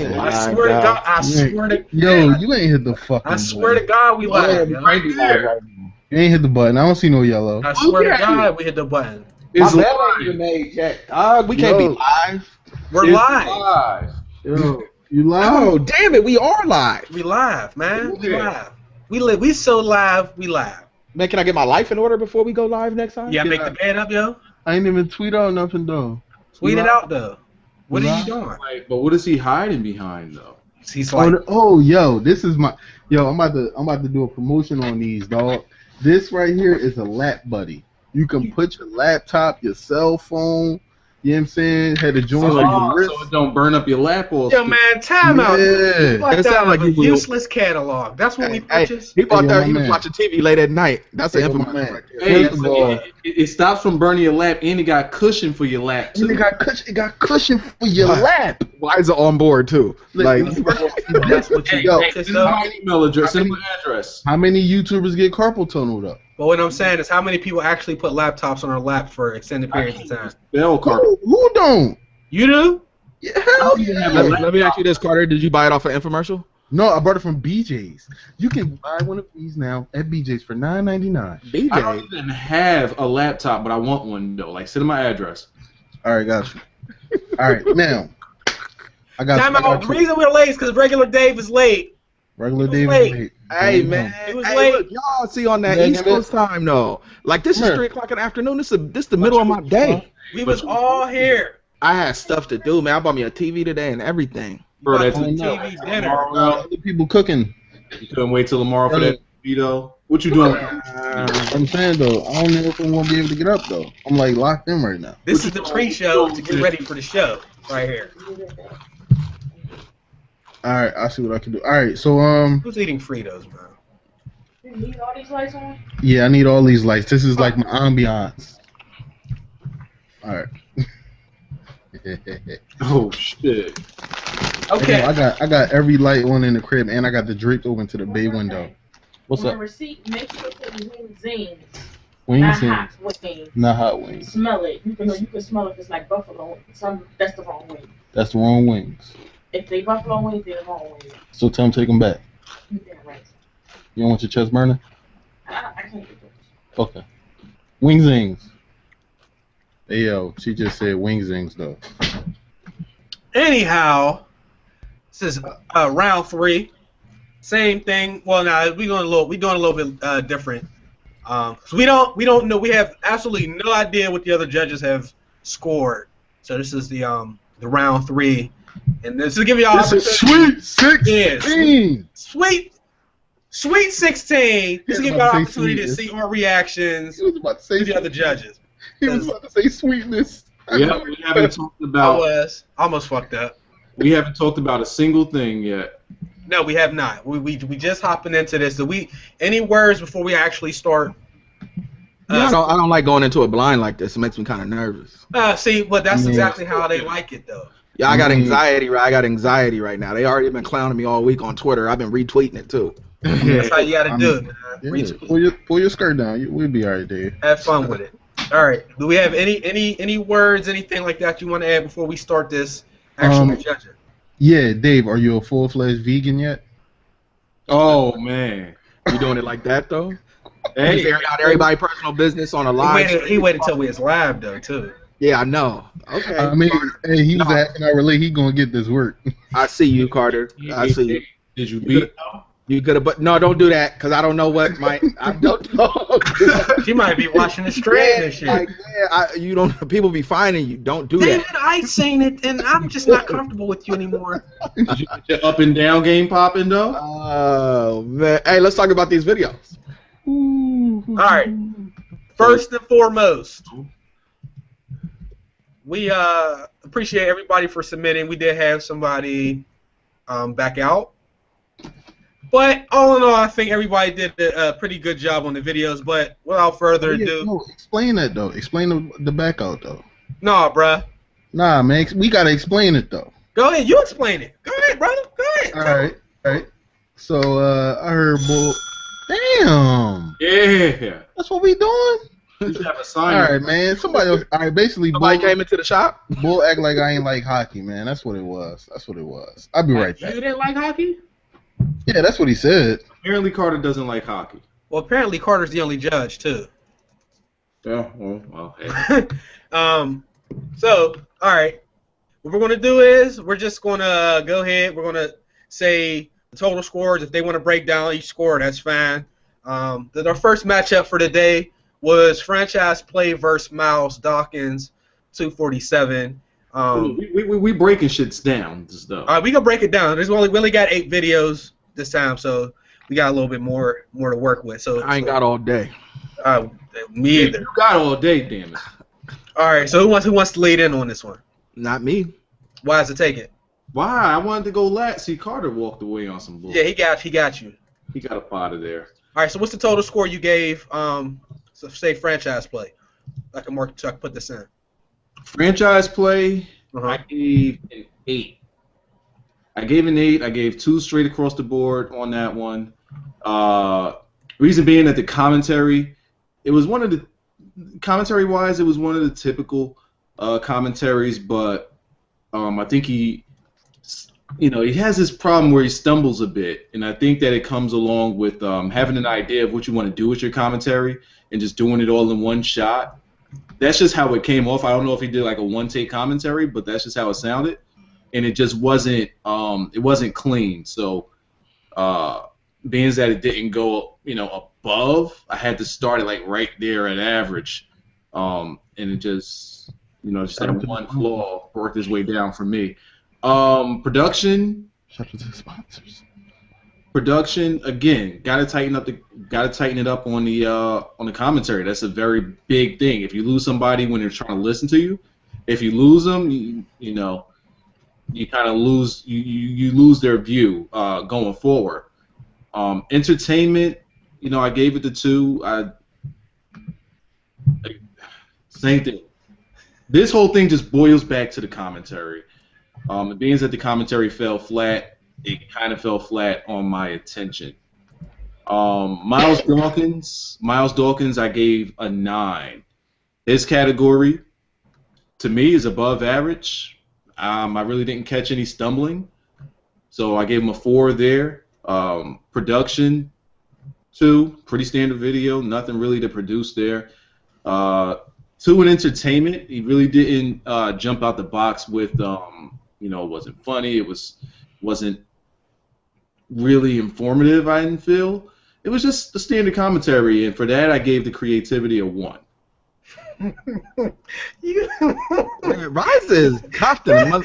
ain't I lying, swear to dog. God, I swear to Yo, you ain't hit the fucking I swear to God, we live. We yo. might be live right now. You ain't hit the button. I don't see no yellow. I swear to God, we hit the button. My It's bell ain't even made yet, dog. We can't be Yo. live. We're It's live. live. Yo, you live? Oh, damn it, we are live. We live, man. We Yeah. live. We live. We so live. We live. Man, can I get my life in order before we go live next time? Yeah, make the bed up, yo. I ain't even tweet out nothing though. Tweet it live? out though. What are you live? doing? Like, but what is he hiding behind though? He's like, Yo, this is my I'm about to do a promotion on these, dog. This right here is a lap buddy. You can put your laptop, your cell phone, you know what I'm saying, had to join like your wrist. So it don't burn up your lap or yo, man, time out. Yeah. Fuck It that sound like a you- useless catalog. That's what we Hey, purchased. he bought Hey, that. my He was man. watching TV late at night. That's an Hey, my information man. right there. Hey, First of all, it stops from burning your lap, and it got cushion for your lap too. it got cushion for your Wow. lap. Why is it on board too? Like, That's what you Hey, Yo, hey, purchased, send though. my email address. Send my address. How many YouTubers get carpal tunneled up? But what I'm saying is, how many people actually put laptops on their lap for extended periods of time? Bell card. Who don't? You do? Yeah, hell yeah. let me ask you this, Carter. Did you buy it off an infomercial? No, I bought it from BJ's. You can buy one of these now at BJ's for $9.99. I don't BJ. even have a laptop, but I want one though. Like, send my address. All right, got you. All right, now I got. Time I out. got The you. reason we're late is because regular Dave is late. Regular was David. late. Wait. Hey Hold man, It was hey, late. look, y'all see on that Yeah, East yeah, Coast time though. Like this Come is here. 3 o'clock in the afternoon. This is the middle of my day. We was all here. I had stuff to do, man. I bought me a TV today and everything. Bro, About that's to I know. TV dinner. tomorrow. Other people cooking. You couldn't wait till tomorrow for that video. What you doing? I'm saying though, I don't know if I'm gonna be able to get up though. I'm like locked in right now. This is the pre-show to get ready for the show, right here. All right, I see what I can do. All right, so Who's eating Fritos, bro? You need all these lights on? yeah, I need all these lights. This is like my ambiance. All right. Oh shit! Okay. I got every light on in the crib, and I got the draped open to the bay window. What's On the up? receipt, make sure to wing zings. Wings Not and hot wings. not hot wings. Smell it. You can smell if it's like buffalo. That's the wrong wing. That's the wrong wings. If they buffalo wings, they're the wrong wings. So tell them take them back. You damn right. You don't want your chest burning? I can't do this. Okay. Wingzings. Hey yo, she just said wingzings though. Anyhow, this is round 3. Same thing. Well, now we doing a little bit different. So we don't know. We have absolutely no idea what the other judges have scored. So this is the round 3, and this will give you all This is Sweet 16. Sweet 16. This will give you all Say opportunity to sweetness. see our reactions He was about to say to the other judges. He was about to say sweetness. We haven't talked I about. almost fucked up. We haven't talked about a single thing yet. No, we have not. We just hopping into this. So any words before we actually start? I don't like going into it blind like this. It makes me kind of nervous. See, but that's Yeah. exactly how they like it, though. Yeah, I got anxiety. I got anxiety right now. They already been clowning me all week on Twitter. I've been retweeting it too. That's how you got to do it, man. Yeah, Reach- pull your skirt down. We'll be alright, Dave. Have fun with it. All right. Do we have any words, anything like that you want to add before we start this actual judging? Yeah, Dave, are you a full-fledged vegan yet? Oh man. You doing it like that though? Hey, Airing out everybody's personal business on a live. He waited till we was live though too. Yeah, I know. Okay. I mean, hey, he was asking our relay. He gonna get this work. I see you, Carter. I see you. Did you beat? You could have, but no, don't do that, cause I don't know what my. I don't know. She might be watching the stream and shit. Like, you don't. People be finding you. Don't do David, that. I seen it, and I'm just not comfortable with you anymore. Did you get your up and down game popping though? Oh man. Hey, let's talk about these videos. All right. First and foremost, we appreciate everybody for submitting. We did have somebody back out. But all in all, I think everybody did a pretty good job on the videos. But without further ado, No, explain that though. Explain the back out though. nah, bruh. Nah, man, we gotta explain it though. Go ahead, you explain it. Go ahead, brother. Go ahead. All right. So I heard, damn, Yeah. that's what we doing. You should have a All sign. right, man. Somebody else. All right, basically, Somebody Bull, came into the shop. Bull act like I ain't like hockey, man. That's what it was. That's what it was. I'll be right back. You didn't like hockey? Yeah, that's what he said. Apparently, Carter doesn't like hockey. Well, apparently Carter's the only judge too. Yeah, well, hey. So, all right. What we're gonna do is we're just gonna go ahead. We're gonna say the total scores. If they want to break down each score, that's fine. Our first matchup for today was Franchise Play versus Miles Dawkins, 247. We breaking shits down though. All right, we can break it down. We only got 8 videos this time, so we got a little bit more to work with. So I ain't got all day. Me either. You got all day, damn it. All right, so who wants to lead in on this one? Not me. Why does it take it? Why? I wanted to go last. See, Carter walked away on some bull. Yeah, he got you. He got up out of there. All right, so what's the total score you gave? So say Franchise Play. I can put this in. Franchise Play, Uh-huh. I gave an 8. I gave an 8. I gave 2 straight across the board on that one. Reason being that the commentary, it was one of the commentary-wise, it was one of the typical commentaries, but I think he has this problem where he stumbles a bit, and I think that it comes along with having an idea of what you want to do with your commentary and just doing it all in one shot. That's just how it came off. I don't know if he did like a one-take commentary, but that's just how it sounded, and it just wasn't clean. So, being that it didn't go above, I had to start it like right there at average, and it just that one flaw worked its way down for me. Production. Shout out to the sponsors. Production again, gotta tighten it up on the commentary. That's a very big thing. If you lose somebody when they're trying to listen to you, if you lose them, you kind of lose you lose their view going forward. Entertainment, I gave it the 2. Same thing. This whole thing just boils back to the commentary. It being that the commentary fell flat, it kind of fell flat on my attention. Miles Dawkins, I gave a 9. His category, to me, is above average. I really didn't catch any stumbling, so I gave him a 4 there. Production, 2, pretty standard video, nothing really to produce there. 2 in entertainment, he really didn't jump out the box with, it wasn't funny, it wasn't really informative, I didn't feel. It was just the standard commentary, and for that I gave the creativity a 1. Rise is Compton. Man.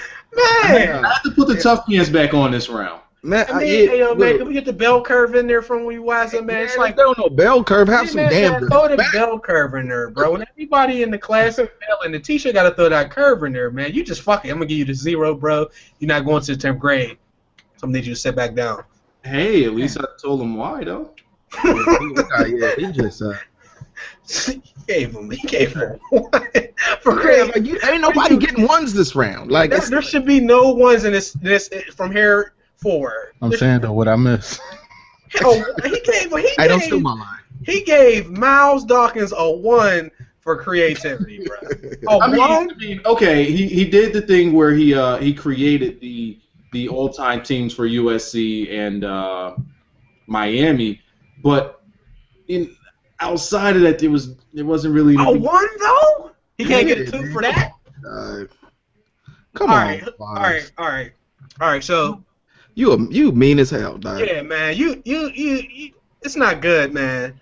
I have to put the tough pants back on this round. Man, man, can we get the bell curve in there from when you watch it, man? It's like there don't no bell curve. Have some damn throw the respect. bell curve in there, bro. And everybody in the class is failing. The teacher got to throw that curve in there, man. You just fuck it. I'm gonna give you the 0, bro. You're not going to the 10th grade. So I'm gonna need you to sit back down. Hey, at least I told him why though. He just He gave him 1 for crazy. ain't nobody getting 1s this round. Like there should be no 1s in this from here forward. I'm saying though, what I miss. Hey, don't steal my line. He gave Miles Dawkins a 1 for creativity, bro. I mean, okay, he did the thing where he created the all-time teams for USC and Miami, but outside of that, there wasn't really a 1 though. He can't get a 2 for that. Come on. All right. So you mean as hell, dog. yeah, man. You it's not good, man.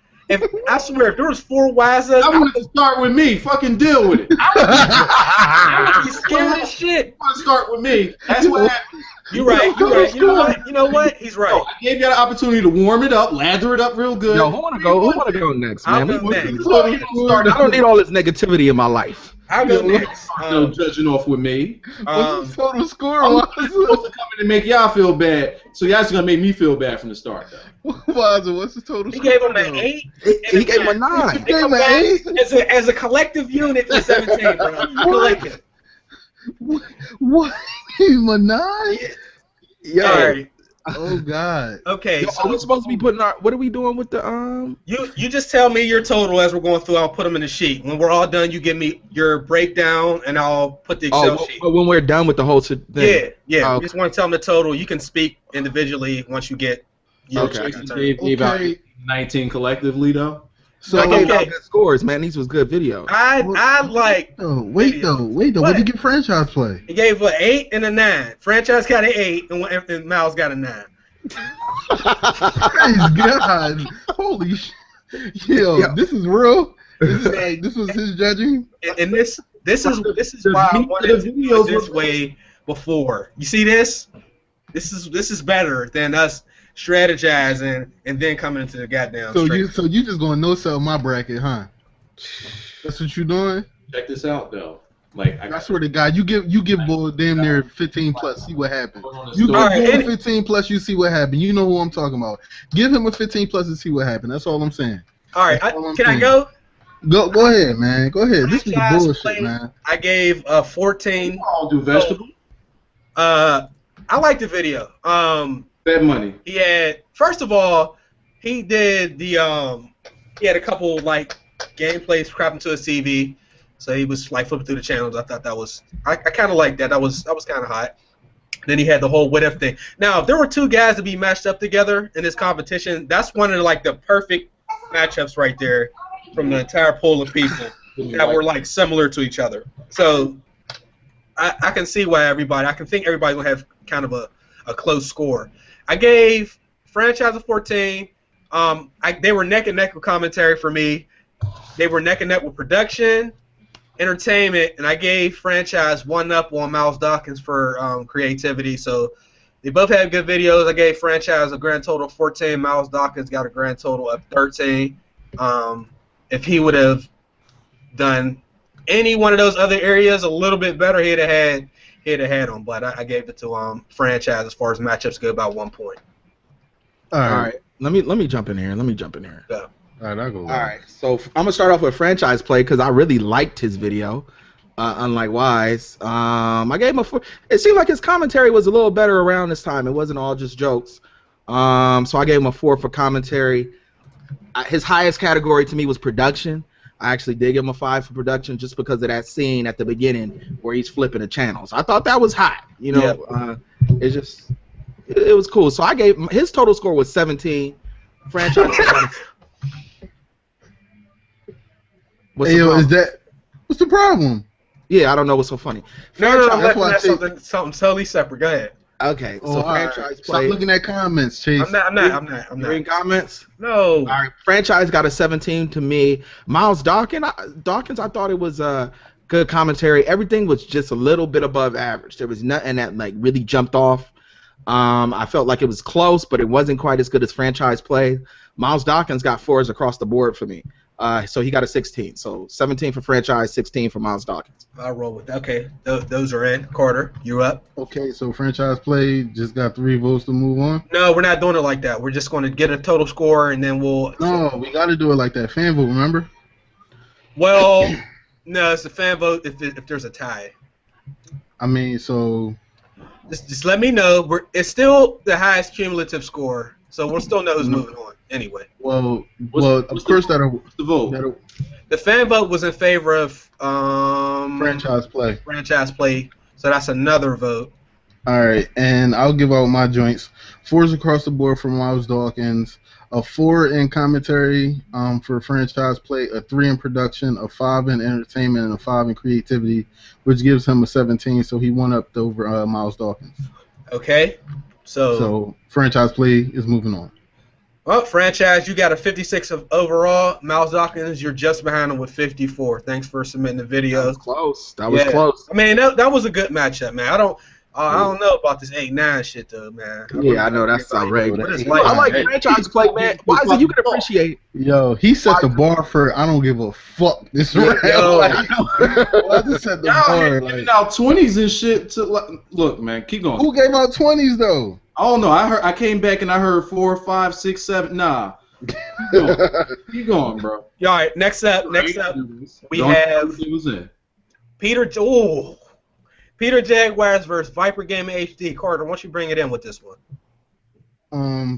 I swear, if there was 4 Wazas, I wanted to start with me. Fucking deal with it. I would be scared as shit. I want to start with me. That's what happened. You're right. You know what? He's right. I gave you the opportunity to warm it up, lather it up real good. Yo, who wanna go next, man? I'll go next. I don't need all this negativity in my life. I'll go next. No judging off with me. What's the total score? I'm supposed to come in and make y'all feel bad, so y'all's gonna make me feel bad from the start, though. What's the total He score? gave him an 8. He gave him a 9. He gave him an 8? As a collective unit for 17, bro. Collective. What? He gave him a 9? Yo, All right. Oh God. Okay, Yo, are we supposed to be putting our? What are we doing with the You just tell me your total as we're going through. I'll put them in the sheet. When we're all done, you give me your breakdown, and I'll put the Excel sheet. Oh, when we're done with the whole thing. Yeah. Oh, You just want to tell them the total. You can speak individually once you get. Okay. your Jason turn. gave me about 19 collectively, though. So I gave okay. out good scores, man. These was good videos. I like. wait though. What What? did you get franchise play? He gave an 8 and a 9. Franchise got an 8, and Miles got a 9. Praise God. Holy shit. Yo, this is real. This was his judging. And this is why I wanted to do it this way before. You see this? This is better than us strategizing and then coming into the goddamn. So you just gonna no sell my bracket, huh? That's what you doing? Check this out, though. Like, I swear to God, you give Bull damn near 15 plus, see what happens. You give Alright, Bull 15 plus, you see what happens. You know who I'm talking about. Give him a 15 plus and see what happens. That's all I'm saying. All right, That's all I'm can saying. I go? Go ahead, man. Go ahead. This is Franchise bullshit, play, man. I gave 14. I'll do vegetable. I liked the video. Bad money. He had, first of all, he did the he had a couple like gameplays crap into his TV, so he was like flipping through the channels. I thought that was I kind of liked that. That was kind of hot. Then he had the whole what if thing. Now, if there were two guys to be matched up together in this competition, that's one of like the perfect matchups right there from the entire pool of people that were like similar to each other. So I can see why I can think everybody will have kind of a close score. I gave franchise a 14. They were neck and neck with commentary for me. They were neck and neck with production, entertainment, and I gave franchise 1-up on Miles Dawkins for creativity. So they both had good videos. I gave franchise a grand total of 14. Miles Dawkins got a grand total of 13. If he would have done any one of those other areas a little bit better, he'd have had them. But I gave it to franchise as far as matchups go, about 1 point. All right. Let me jump in here. Yeah. All right, I'll go. All right, so I'm gonna start off with franchise play because I really liked his video, unlike Wise. I gave him a 4. It seemed like his commentary was a little better around this time. It wasn't all just jokes. So I gave him a 4 for commentary. His highest category to me was production. I actually did give him a 5 for production just because of that scene at the beginning where he's flipping the channels. I thought that was hot. You know, it was cool. So I gave his total score was 17. Franchise. What's the problem? Yeah, I don't know what's so funny. No, Franchise- that's something totally separate. Go ahead. Okay, so franchise Stop play. looking at comments, Chase. I'm You not. reading comments? No. All right, franchise got a 17 to me. Miles Dawkins, I thought it was good commentary. Everything was just a little bit above average. There was nothing that like really jumped off. I felt like it was close, but it wasn't quite as good as franchise play. Miles Dawkins got 4s across the board for me. So he got a 16. So 17 for franchise, 16 for Miles Dawkins. I'll roll with that. Okay, those are in. Carter, you're up. Okay, so franchise play just got 3 votes to move on. No, we're not doing it like that. We're just going to get a total score, and then we'll... No, we got to do it like that. Fan vote, remember? Well, no, it's a fan vote if there's a tie. I mean, so... Just let me know. It's still the highest cumulative score, so we'll still know who's moving on anyway. Well, of course the vote? The fan vote was in favor of franchise play. Franchise play, so that's another vote. All right, and I'll give out my joints. 4s across the board for Miles Dawkins, a 4 in commentary for franchise play, a 3 in production, a 5 in entertainment, and a 5 in creativity, which gives him a 17. So he won up over Miles Dawkins. Okay, so franchise play is moving on. Well, franchise, you got a 56 of overall. Miles Dawkins, you're just behind him with 54. Thanks for submitting the video. That was close. That was close. I mean, that was a good matchup, man. I don't know about this 8-9 shit though, man. I know that's outrageous. Like, I like franchise play, man. Why is it you can appreciate? Yo, he set the bar for I don't give a fuck this round. I just set the bar. Giving out 20s and shit to look, man. Keep going. Who gave out 20s though? I don't know. I came back and I heard 4, 5, 6, 7. Nah. Keep going, bro. All right, next up, we have Peter Jaguars versus Viper Gaming HD. Carter, why don't you bring it in with this one?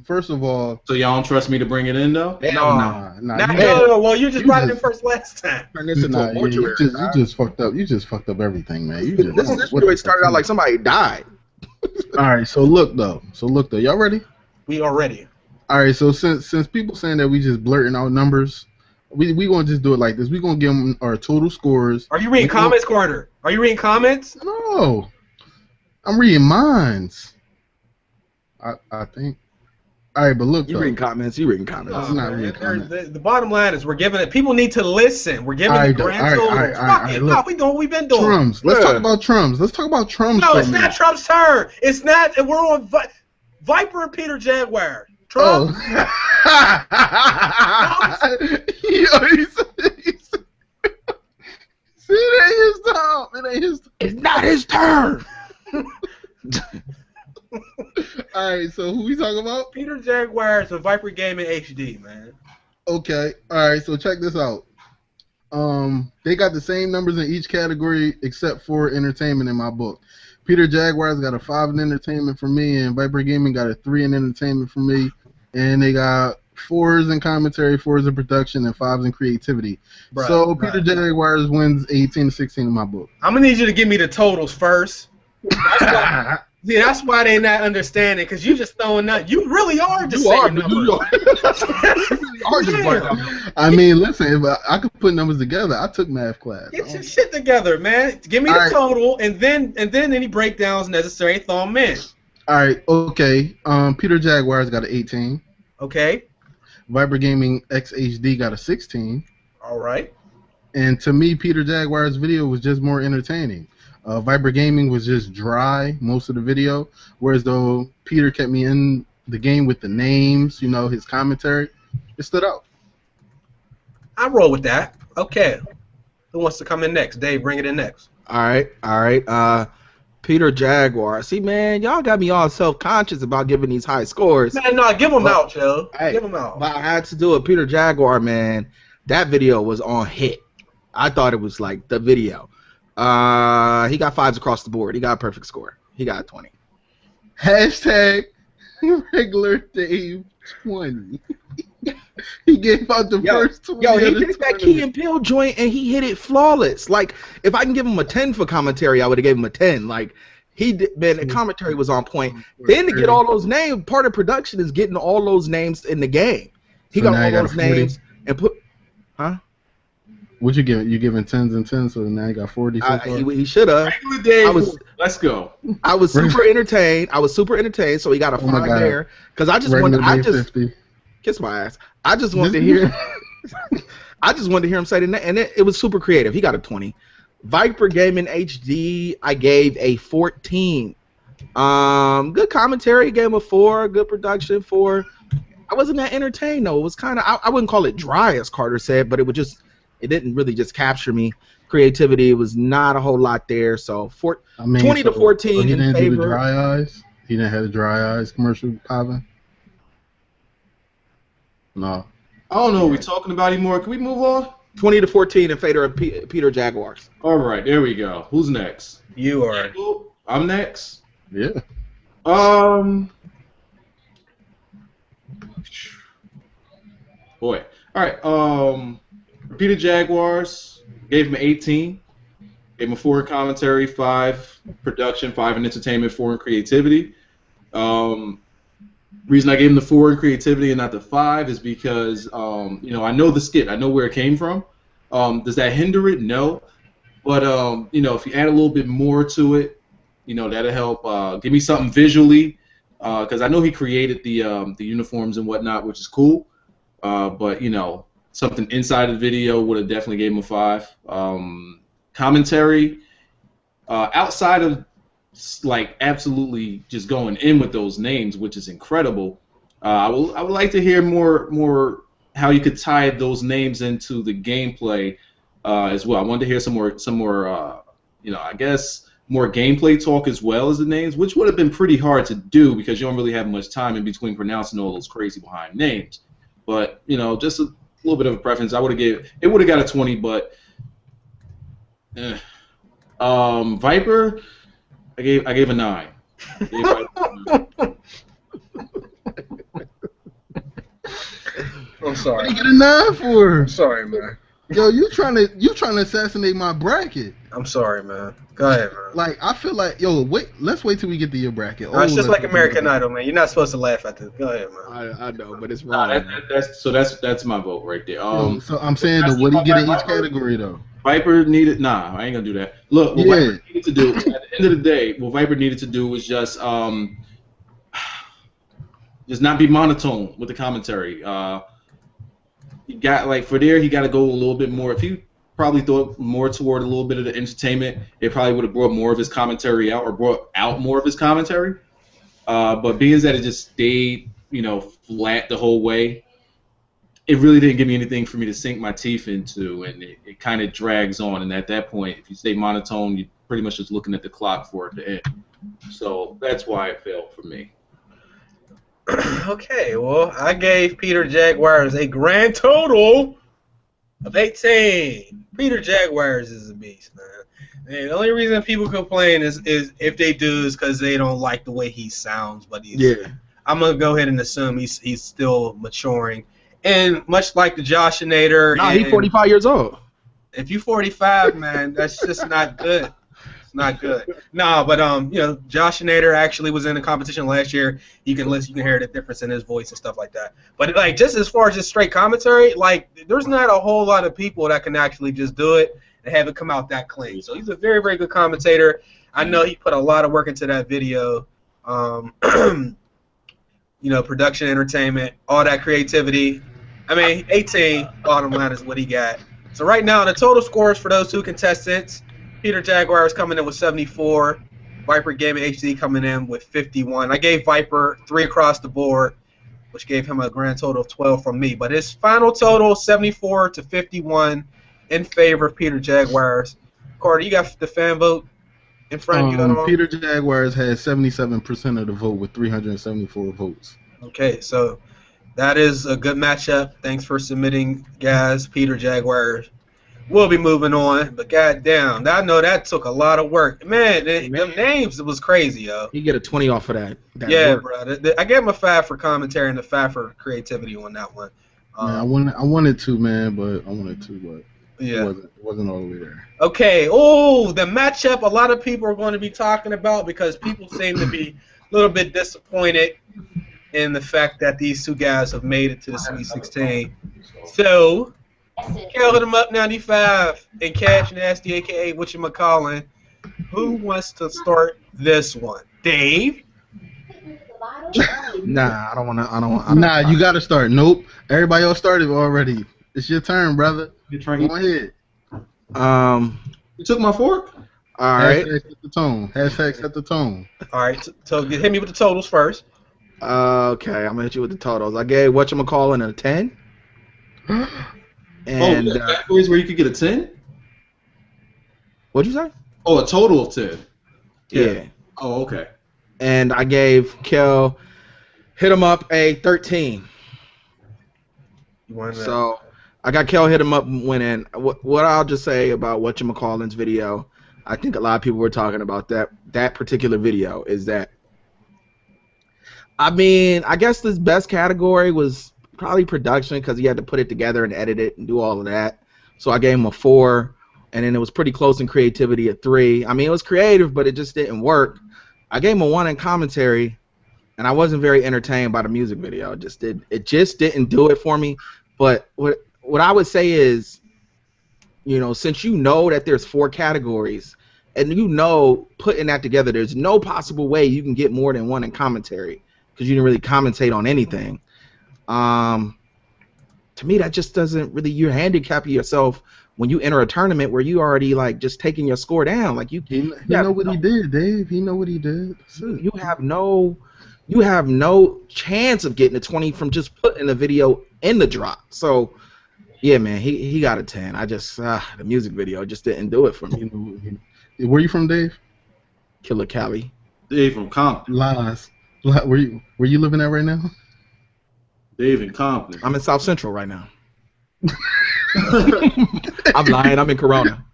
First of all, So y'all don't trust me to bring it in though? nah. No. Well, you just brought it in first last time. Turn this into a mortuary. You just fucked up. You just fucked up everything, man. You just. This story started out like somebody died. All right, so look though. Y'all ready? We are ready. All right, so since people saying that we just blurting out numbers, we gonna just do it like this. We gonna give them our total scores. Are you reading comments, Carter? Are you reading comments? No, I'm reading mines. I think. All right, but look. You reading comments? I'm not reading comments. The bottom line is we're giving it. People need to listen. We're giving the grand total. Fuck it. No, we doing what we've been doing. Trums. Let's talk about Trums. Let's talk about Trums. No, it's not Trump's turn. It's not. We're on Viper and Peter Jaguar. Trump. See, it ain't his turn. It's not his turn. Alright, so who we talking about? Peter Jaguars and Viper Gaming HD, man. Okay, alright, so check this out. They got the same numbers in each category except for entertainment in my book. Peter Jaguars got a 5 in entertainment for me, and Viper Gaming got a 3 in entertainment for me. And they got 4s in commentary, 4s in production, and 5s in creativity. So Peter Jaguars wins 18-16 in my book. I'm gonna need you to give me the totals first. That's why they not understanding, because you just throwing up. You really are just saying numbers. I mean, listen, if I could put numbers together, I took math class. Get your shit together, man. Give me the total, and then any breakdowns necessary, throw them in. All right, okay. Peter Jaguars got an 18. Okay. Viper Gaming XHD got a 16. All right. And to me, Peter Jaguars' video was just more entertaining. Viper Gaming was just dry most of the video, whereas though Peter kept me in the game with the names, you know, his commentary, it stood out. I roll with that. Okay. Who wants to come in next? Dave, bring it in next. All right. Peter Jaguar. See, man, y'all got me all self-conscious about giving these high scores. Man, no, give them out, Joe. Hey, give them out. But I had to do it. Peter Jaguar, man, that video was on hit. I thought it was like the video. He got 5s across the board. He got a perfect score. He got 20. Hashtag regular Dave 20. He gave out the first 20. Yo, he did that Key and Peele joint and he hit it flawless. Like, if I can give him a 10 for commentary, I would have gave him a 10. Like, he did, man, the commentary was on point. Then to get all those names, part of production is getting all those names in the game. He got all those names and put, What you giving? You giving 10s and 10s, so now you got 40 so far? He should have. Let's go. I was super entertained. So he got a 5 there. Because I just kiss my ass. I just wanted to hear him say the name, and it was super creative. He got a 20. Viper Gaming HD, I gave a 14. Good commentary, gave him a 4. Good production, 4. I wasn't that entertained though. It was kind of, I wouldn't call it dry as Carter said, but it didn't really just capture me. Creativity was not a whole lot there. So 20 to 14 he in didn't favor. Do the dry eyes. He didn't have the dry eyes commercial popping. No. I don't know what we're talking about anymore. Can we move on? 20 to 14 in favor of Peter Jaguars. All right, there we go. Who's next? You are. I'm next. Yeah. Boy. All right. Peter Jaguars, gave him 18. Gave him a 4 in commentary, 5 production, 5 in entertainment, 4 in creativity. Reason I gave him the 4 in creativity and not the 5 is because I know the skit, I know where it came from. Does that hinder it? No. But if you add a little bit more to it, that'll help. Give me something visually, because I know he created the uniforms and whatnot, which is cool. But something inside the video would have definitely gave him a 5. Commentary, outside of like absolutely just going in with those names, which is incredible. I would like to hear more how you could tie those names into the gameplay as well. I wanted to hear some more I guess more gameplay talk as well as the names, which would have been pretty hard to do because you don't really have much time in between pronouncing all those crazy behind names. But just a little bit of a preference. I would have got a 20, but Viper, I gave a 9. I'm sorry. What did you get a 9 for? I'm sorry, man. Yo, you trying to assassinate my bracket? I'm sorry, man. Go ahead, man. Like, I feel like, yo, let's wait till we get to your bracket. No, it's just like American Idol, man. You're not supposed to laugh at this. Go ahead, man. I know, but it's Nah, wrong. that's my vote right there. So I'm saying, though, what do you get in each category, though? Viper needed. Nah, I ain't gonna do that. Look, what Viper needed to do at the end of the day, what Viper needed to do was just not be monotone with the commentary. He got for there, he got to go a little bit more. If he probably thought more toward a little bit of the entertainment, it probably would have brought more of his commentary out, or brought out more of his commentary. But being that it just stayed, flat the whole way, it really didn't give me anything for me to sink my teeth into, and it kind of drags on. And at that point, if you stay monotone, you're pretty much just looking at the clock for it to end. So that's why it failed for me. Okay, well, I gave Peter Jaguars a grand total of 18. Peter Jaguars is a beast, man. And the only reason people complain is if they do is because they don't like the way he sounds. But I'm gonna go ahead and assume he's still maturing. And much like the Joshinator, Nah, he's 45 years old. If you 45, man, that's just not good. It's not good. No, but Joshinator actually was in the competition last year. You can hear the difference in his voice and stuff like that. But just as far as just straight commentary, there's not a whole lot of people that can actually just do it and have it come out that clean. So he's a very, very good commentator. I know he put a lot of work into that video. Production, entertainment, all that creativity. I mean, 18, bottom line is what he got. So right now, the total scores for those two contestants, Peter Jaguars coming in with 74, Viper Gaming HD coming in with 51. I gave Viper 3 across the board, which gave him a grand total of 12 from me. But his final total, 74 to 51, in favor of Peter Jaguars. Carter, you got the fan vote in front of you? Peter Jaguars had 77% of the vote with 374 votes. Okay, so that is a good matchup. Thanks for submitting, guys. Peter Jaguars. We'll be moving on, but goddamn, I know that took a lot of work. Man, them names, it was crazy, yo. You get a 20 off of that. Yeah, work. bro. I gave him a 5 for commentary and a 5 for creativity on that one. I wanted to, man, but yeah, it wasn't all the way there. Okay. Oh, the matchup a lot of people are going to be talking about because people seem to be a little bit disappointed in the fact that these two guys have made it to the Sweet 16. So, Kell hit him up 95 and Cash Nasty, aka whatchamacallin. Who wants to start this one? Dave? Nah, I don't want to. Nah, you got to start. Nope. Everybody else started already. It's your turn, brother. Go ahead. You took my fork? All right. Hashtag set the tone. Hashtag set the tone. All right. So hit me with the totals first. Okay, I'm going to hit you with the totals. I gave whatchamacallin a 10. And categories where you could get a 10? What'd you say? Oh, a total of 10. Yeah. Oh, okay. And I gave Kell, hit him up a 13. So I got Kell hit him up winning. What I'll just say about whatchamacallin's video, I think a lot of people were talking about that particular video is that, I mean, I guess this best category was probably production because he had to put it together and edit it and do all of that. So I gave him a 4, and then it was pretty close in creativity at 3. I mean, it was creative, but it just didn't work. I gave him a 1 in commentary, and I wasn't very entertained by the music video. It just didn't do it for me. But what I would say is, since you know that there's 4 categories, and putting that together, there's no possible way you can get more than 1 in commentary because you didn't really commentate on anything. To me, that just doesn't really, you're handicapping yourself when you enter a tournament where you already just taking your score down. He know what he did, Dave. He know what he did. You have no chance of getting a 20 from just putting a video in the drop. So, yeah, man, he got a 10. I just the music video just didn't do it for me. Where you from, Dave? Killer Cali. Dave from Compton. Lies. Where you living at right now? Dave in Compton. I'm in South Central right now. I'm lying. I'm in Corona.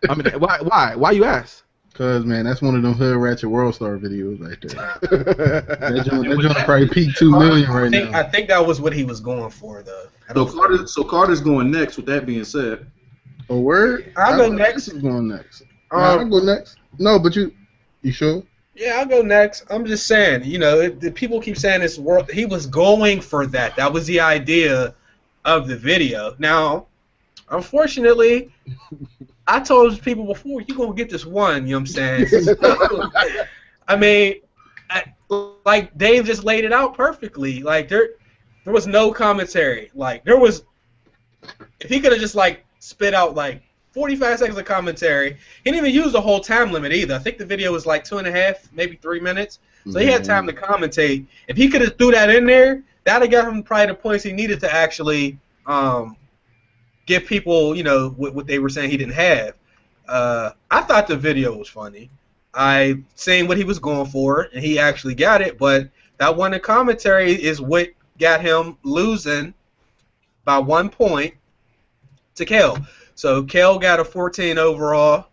Why you ask? Cause man, that's one of them Hood Ratchet World Star videos right there. that joint probably peaked 2 million right now. I think that was what he was going for, though. So Carter's going next. With that being said, a word. I'll go next. Who's going next? I'll go next. No, but you sure? Yeah, I'll go next. I'm just saying, you know, the people keep saying this world. He was going for that. That was the idea of the video. Now, unfortunately, I told people before, you're going to get this one, you know what I'm saying? So, I mean, like Dave just laid it out perfectly. Like, there was no commentary. Like, there was, if he could have just, like, spit out, like, 45 seconds of commentary. He didn't even use the whole time limit either. I think the video was like 2.5, maybe 3 minutes. So he had time to commentate. If he could have threw that in there, that would have got him probably the points he needed to actually give people, you know, what they were saying he didn't have. I thought the video was funny. I seen what he was going for, and he actually got it. But that one in commentary is what got him losing by 1 point to Kell. So Kell got a 14 overall,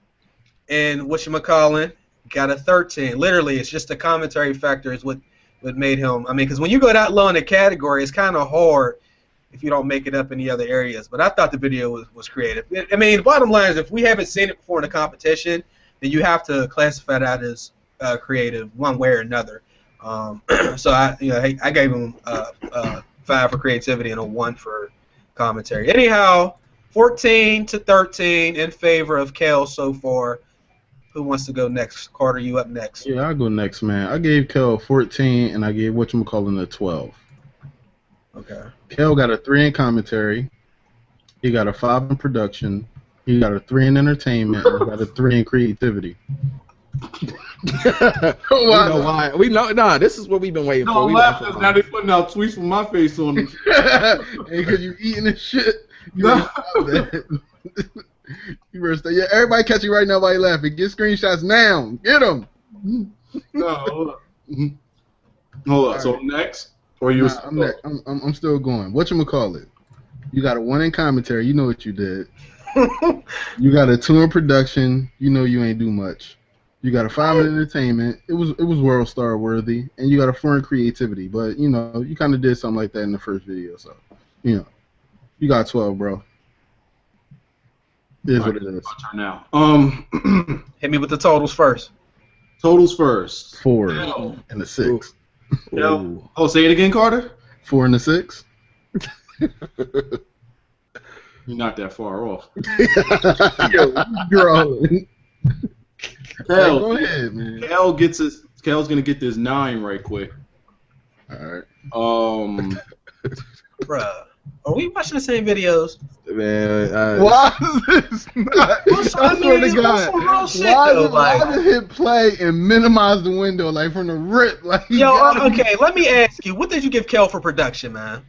and whatchamacallit got a 13. Literally, it's just the commentary factor is what made him. I mean, because when you go that low in the category, it's kind of hard if you don't make it up in the other areas. But I thought the video was creative. I mean, the bottom line is if we haven't seen it before in a competition, then you have to classify that as creative one way or another. So I gave him 5 for creativity and a 1 for commentary. Anyhow. 14-13 in favor of Kell so far. Who wants to go next? Carter, you up next. Yeah, I'll go next, man. I gave Kell 14, and I gave whatchamacallit a 12. Okay. Kell got a 3 in commentary. He got a 5 in production. He got a 3 in entertainment. And he got a 3 in creativity. We know why. We know. Nah, this is what we've been waiting for. I'm laughing. Now they putting out tweets with my face on them. Hey, because you eating this shit. No. You better stay. Yeah, everybody catch you right now while you laughing. Get screenshots now. Get them. No, hold up. Hold up. So next, or you? I'm next. I'm still going. Whatchamacallit? You got a 1 in commentary. You know what you did. You got a 2 in production. You know you ain't do much. You got a 5 in entertainment. It was World Star worthy, and you got a 4 in creativity. But you know you kind of did something like that in the first video, so you know. You got 12, bro. It is what it is. My turn now. Hit me with the totals first. Totals first. 4 and a 6. Yo. Oh, say it again, Carter. 4 and a 6. You're not that far off. Yo, bro. Kell, go ahead, man. Kell's gonna get this 9 right quick. All right. Bruh. Are we watching the same videos? Man, why is this not? I swear to God. Why did it hit play and minimize the window like from the rip? Like, okay, let me ask you, what did you give Kell for production, man?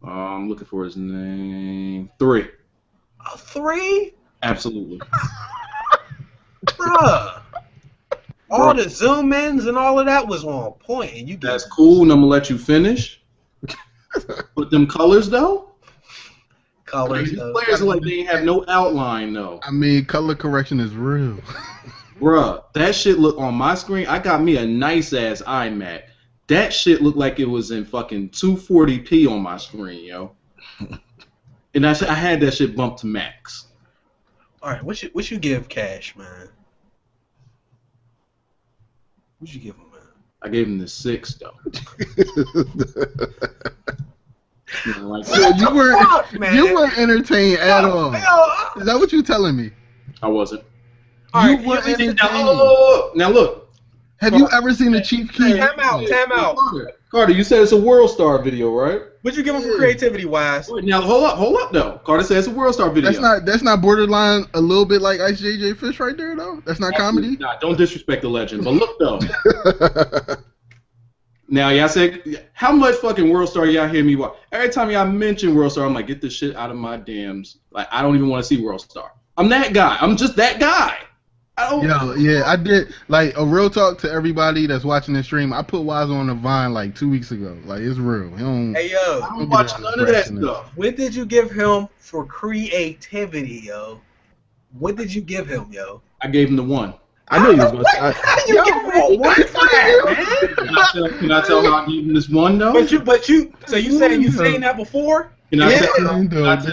I'm looking for his name. 3. A 3? Absolutely. Bruh. All the zoom ins and all of that was on point, and you. That's cool, and I'm gonna let you finish. But them colors though. Colors. These players are like they ain't have no outline though. I mean, color correction is real. Bruh, that shit look on my screen. I got me a nice ass iMac. That shit looked like it was in fucking 240p on my screen, yo. And I had that shit bumped to max. All right, what you give Cash, man? What'd you give him, man? I gave him the 6 though. So you weren't entertained at all. Is that what you're telling me? I wasn't. You weren't entertained. Now look. Have you ever seen a Chief Keef? Time out. Carter, you said it's a World Star video, right? What'd you give him for creativity wise? Now hold up though. Carter says it's a World Star video. That's not borderline a little bit like Ice JJ Fish right there though? That's not comedy? Nah, don't disrespect the legend. But look though. Now y'all said how much fucking World Star y'all hear me watch? Every time y'all mention World Star, I'm like, get this shit out of my dams. Like I don't even want to see World Star. I'm that guy. I'm just that guy. Yeah, I did. Like, a real talk to everybody that's watching this stream, I put Wise on the Vine like 2 weeks ago. Like, it's real. Hey, yo. I don't watch none of that stuff. What did you give him for creativity, yo? What did you give him, yo? I gave him the 1. I knew he was going to. How do you give him a 1 for that, man? Can I tell how I gave him this 1 though? But you. So you saying you seen that before? Can I tell? Go ahead.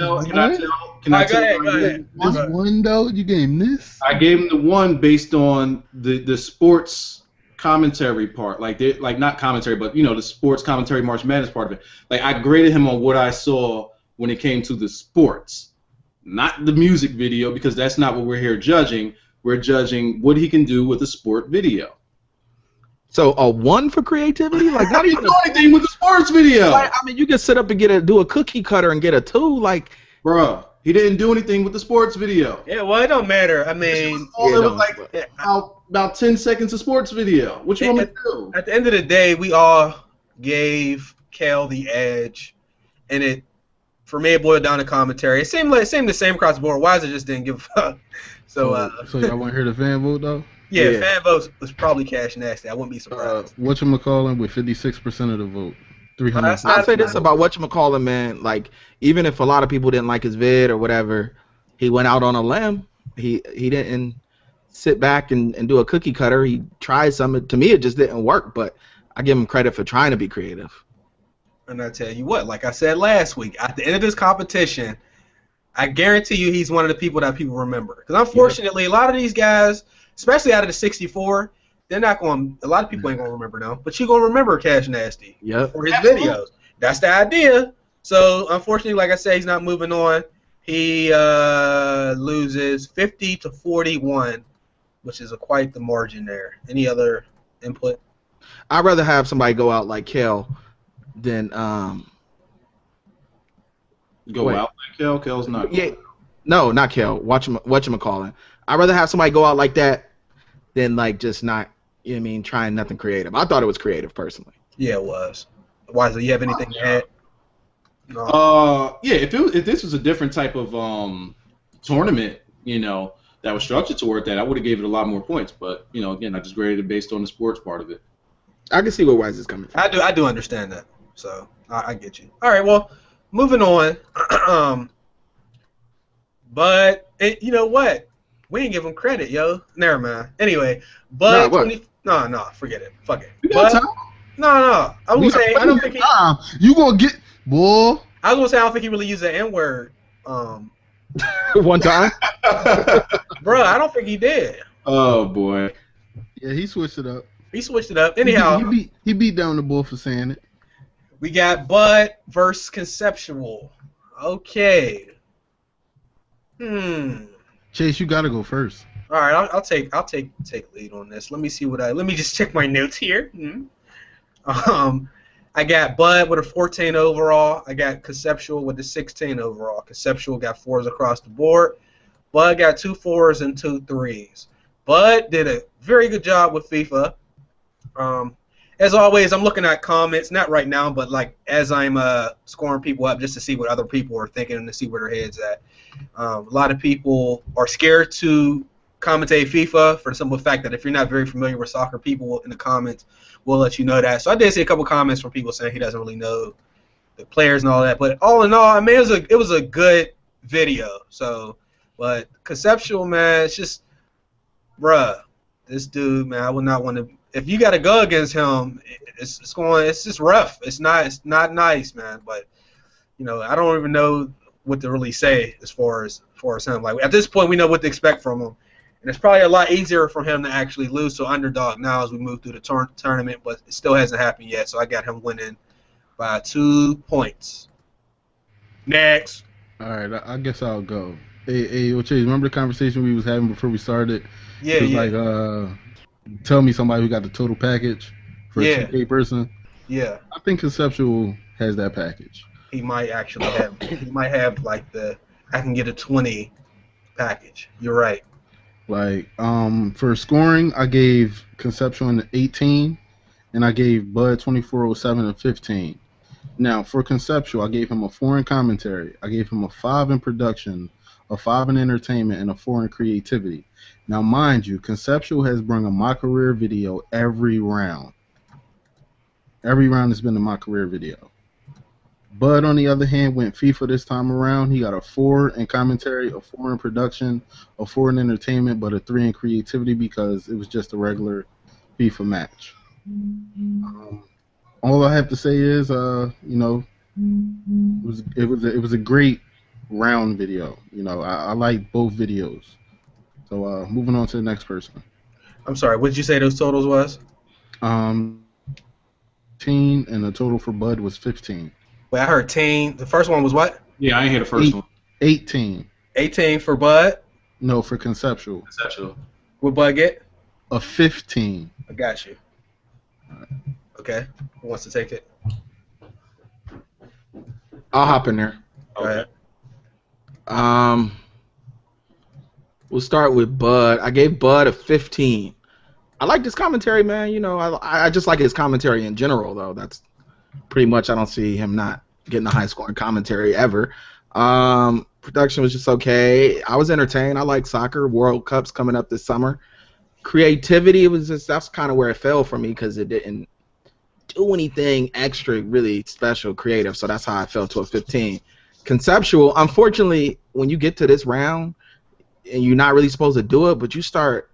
This one though, you gave him this. I gave him the 1 based on the sports commentary part, like not commentary, but the sports commentary, March Madness part of it. Like I graded him on what I saw when it came to the sports, not the music video, because that's not what we're here judging. We're judging what he can do with a sport video. So a 1 for creativity? Like not even do anything with the sports video. Like, I mean, you can sit up and do a cookie cutter and get a 2. Like, bruh, he didn't do anything with the sports video. Yeah, well, it don't matter. I mean, it was like about 10 seconds of sports video. What you want me to do? At the end of the day, we all gave Kell the edge, and it, for me, it boiled down to commentary. It seemed the same across the board. Weiser just didn't give a fuck. So y'all want to hear the fan vote though? Yeah, fan votes was probably cash nasty. I wouldn't be surprised. Whatchamacallit with 56% of the vote. 300. I'll say this about whatchamacallit, man. Like, even if a lot of people didn't like his vid or whatever, he went out on a limb. He didn't sit back and do a cookie cutter. He tried something. To me, it just didn't work, but I give him credit for trying to be creative. And I tell you what, like I said last week, at the end of this competition, I guarantee you he's one of the people that people remember. Because unfortunately, a lot of these guys, especially out of the 64, they're not going. A lot of people ain't gonna remember them, but you're gonna remember Cash Nasty for his videos. That's the idea. So unfortunately, like I said, he's not moving on. He loses 50 to 41, which is quite the margin there. Any other input? I'd rather have somebody go out like Kell than go out like Kell. Kell's not. Yeah, no, not Kell. Whatchamacallit. I'd rather have somebody go out like that than like just not. You know what I mean, trying nothing creative. I thought it was creative personally. Yeah, it was. Weiser, you have anything to add? No. Yeah, if this was a different type of tournament, that was structured toward that, I would have gave it a lot more points. But again, I just graded it based on the sports part of it. I can see where Weiser's coming from. I do understand that. So I get you. All right, well, moving on. But you know what? We didn't give him credit, yo. Never mind. Anyway, but no, forget it. Fuck it. But, no. I was gonna say I don't think he. You gonna get boy? I was gonna say I don't think he really used the N-word. One time, bro. I don't think he did. Oh boy. Yeah, he switched it up. Anyhow, he beat down the bull for saying it. We got Bud versus Conceptual. Okay. Chase, you gotta go first. All right, I'll take lead on this. Let me see let me just check my notes here. I got Bud with a 14 overall. I got Conceptual with a 16 overall. Conceptual got 4s across the board. Bud got 2 4s and 2 3s. Bud did a very good job with FIFA. As always, I'm looking at comments, not right now, but like as I'm scoring people up just to see what other people are thinking and to see where their head's at. A lot of people are scared to commentate FIFA for the simple fact that if you're not very familiar with soccer, people in the comments will let you know that. So I did see a couple comments from people saying he doesn't really know the players and all that. But all in all, I mean, it was a good video. So, but Conceptual, man, it's just, bruh, this dude, man, I would not want to. If you got to go against him, it's just rough. It's not nice, man. But I don't even know what to really say as far as him. Like at this point, we know what to expect from him, and it's probably a lot easier for him to actually lose to underdog now as we move through the tournament. But it still hasn't happened yet, so I got him winning by 2 points. Next. All right, I guess I'll go. Hey, Chase, remember the conversation we was having before we started? Yeah, it was like, tell me somebody who got the total package for a 2K person. Yeah. I think Conceptual has that package. He might actually have. He might have like I can get a 20 package. You're right. Like for scoring, I gave Conceptual an 18, and I gave Bud 2407 and 15. Now for Conceptual, I gave him a 4 in commentary. I gave him a 5 in production, a 5 in entertainment, and a 4 in creativity. Now mind you, Conceptual has brought a My Career video every round. Every round has been a My Career video. Bud, on the other hand, went FIFA this time around. He got a 4 in commentary, a 4 in production, a 4 in entertainment, but a 3 in creativity because it was just a regular FIFA match. All I have to say is, you know, it was a great round video. You know, I like both videos. So moving on to the next person. I'm sorry. What did you say those totals was? 15, and the total for Bud was 15. Wait, I heard 10. The first one was what? Yeah, I ain't hear the first one. 18. 18 for Bud. No, for Conceptual. Conceptual. What Bud get? A 15. I got you. Okay. Who wants to take it? I'll hop in there. Go ahead. We'll start with Bud. I gave Bud a 15. I like this commentary, man. You know, I just like his commentary in general, though. That's pretty much, I don't see him not getting a high scoring commentary ever. Production was just okay. I was entertained. I like soccer. World Cup's coming up this summer. Creativity, it was just, that's kind of where it fell for me because it didn't do anything extra really special creative, so that's how I fell to a 15. Conceptual, unfortunately, when you get to this round and you're not really supposed to do it, but you start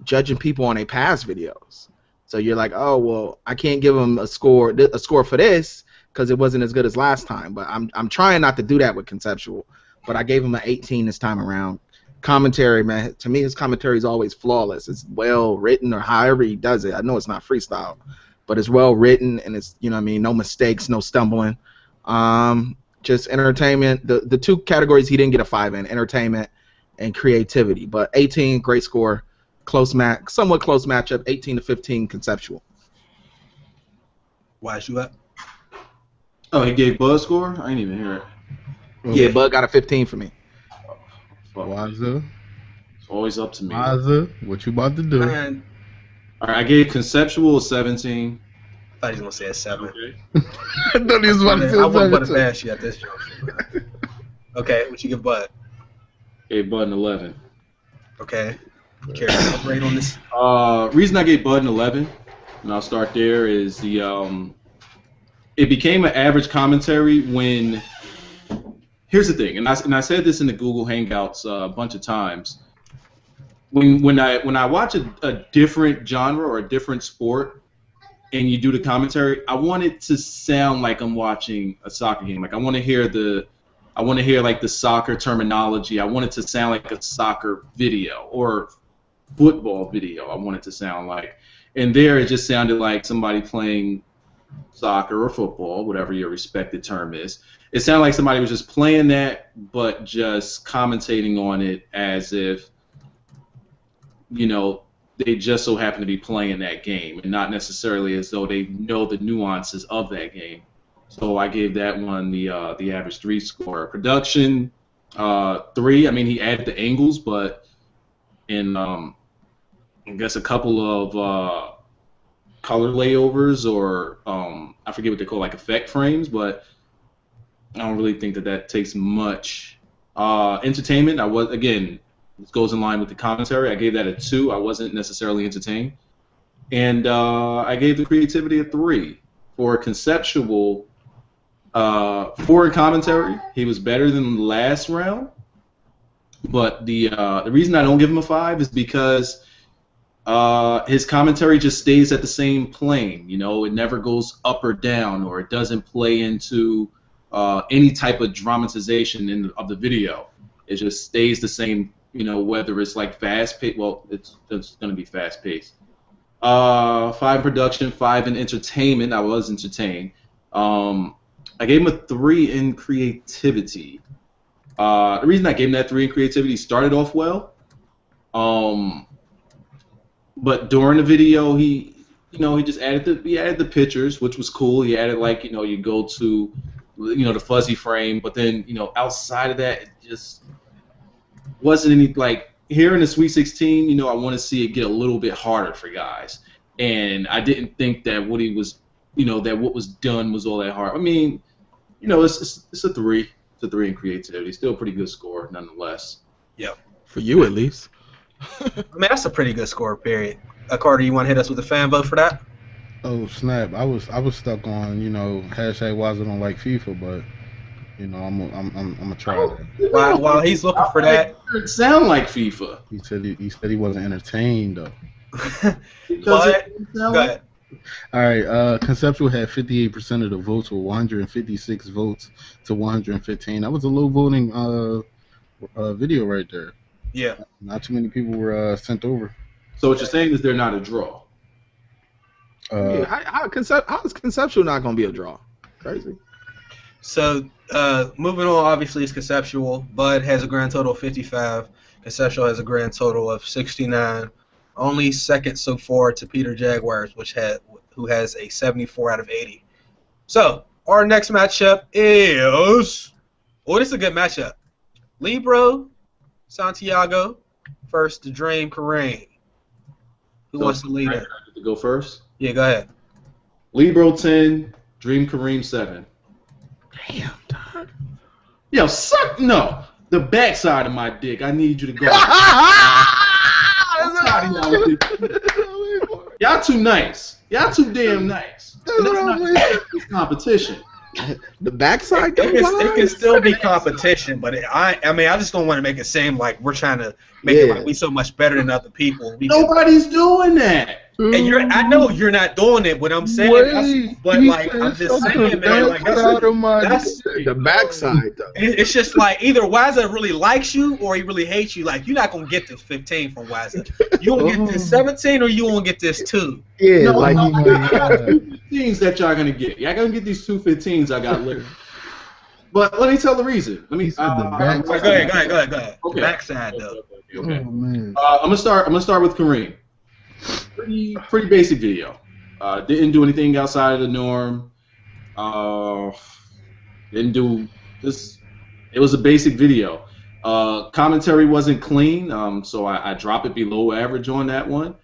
judging people on their past videos. So you're like, oh, well, I can't give them a score for this because it wasn't as good as last time. But I'm trying not to do that with Conceptual. But I gave him an 18 this time around. Commentary, man, to me his commentary is always flawless. It's well written, or however he does it. I know it's not freestyle, but it's well written, and it's, you know what I mean, no mistakes, no stumbling. Just entertainment. The two categories he didn't get a 5 in, entertainment and creativity. But 18, great score. Close match, somewhat close matchup, 18 to 15 Conceptual. Why is you up? Oh, he gave Bud score? I didn't even hear it. Yeah, Bud got a 15 for me. Waza. It's always up to me. Waza, what you about to do? Man, All right, I gave Conceptual a 17. I thought he was going to say a 7. Okay. I thought he was about to say I wouldn't put it 17. past you at this juncture. Okay, what you give Bud? Gave Bud an 11. Okay. Care to elaborate on this? Reason I gave Bud an 11, and I'll start there, is the it became an average commentary when. Here's the thing, and I said this in the Google Hangouts a bunch of times. When I watch a different genre or a different sport, and you do the commentary, I want it to sound like I'm watching a soccer game. Like I want to hear like the soccer terminology. I want it to sound like a soccer video or football video. I want it to sound like, and there it just sounded like somebody playing soccer or football, whatever your respected term is. It sounded like somebody was just playing that, but just commentating on it as if, you know, they just so happen to be playing that game, and not necessarily as though they know the nuances of that game. So I gave that one the average 3 score. Production, 3. I mean, he added the angles, but in I guess a couple of color layovers, or I forget what they call, like effect frames, but I don't really think that takes much. Entertainment, this goes in line with the commentary. I gave that a 2. I wasn't necessarily entertained. And I gave the creativity a 3. For Conceptual, 4 in commentary. He was better than the last round. But the reason I don't give him a 5 is because his commentary just stays at the same plane. You know, it never goes up or down, or it doesn't play into any type of dramatization of the video. It just stays the same, you know, whether it's like fast-paced. Well, it's going to be fast-paced. 5 in production, 5 in entertainment. I was entertained. I gave him a 3 in creativity. The reason I gave him that 3 in creativity, started off well. But during the video, he just added the pictures, which was cool. He added, like, you know, you go to, you know, the fuzzy frame, but then, you know, outside of that, it just wasn't any, like, here in the Sweet 16, you know, I want to see it get a little bit harder for guys, and I didn't think that what was done was all that hard. I mean, you know, it's a 3. It's a 3 in creativity. Still a pretty good score, nonetheless. Yep. For you, at least. I mean, that's a pretty good score, period. Carter, you want to hit us with a fan vote for that? Oh snap! I was stuck on hashtag why I don't like FIFA, but I'm gonna try that. While he's looking for that, It sound like FIFA. He said he wasn't entertained though. Because but it sound go like ahead. All right, Conceptual had 58% of the votes with 156 votes to 115. That was a low voting video right there. Yeah. Not too many people were sent over. So what you're saying is they're not a draw. Yeah, how is Conceptual not gonna be a draw? Crazy. So moving on, obviously it's Conceptual. Bud has a grand total of 55. Conceptual has a grand total of 69. Only second so far to Peter Jaguars, who has a 74 out of 80. So our next matchup is this is a good matchup. Libro, Santiago, first the Dream Kareem. Who wants to lead it? To go first? Yeah, go ahead. Libro 10, Dream Kareem 7. Damn, dog. Yo, suck no. The backside of my dick. I need you to go. I'm tired of y'all with this. Y'all too nice. Y'all too damn nice. And that's not this competition. The backside. It can still be competition, but I just don't want to make it seem like we're trying to make it like we so much better than other people. Nobody's doing that. And I know you're not doing it, but I'm saying, I'm just saying, man, like that's the backside though. It's just like either Wazza really likes you or he really hates you. Like you're not gonna get this 15 from Wazza. You gonna get this 17 or you gonna get this 2. Yeah, I got 2 15s that y'all gonna get. Y'all gonna get these 2 15s I got later. But let me tell the reason. Let me. Go ahead. Go ahead. Okay. The backside though. Okay. Oh, man. I'm gonna start with Kareem. Pretty basic video. Didn't do anything outside of the norm. Didn't do this. It was a basic video. Commentary wasn't clean, so I drop it below average on that one.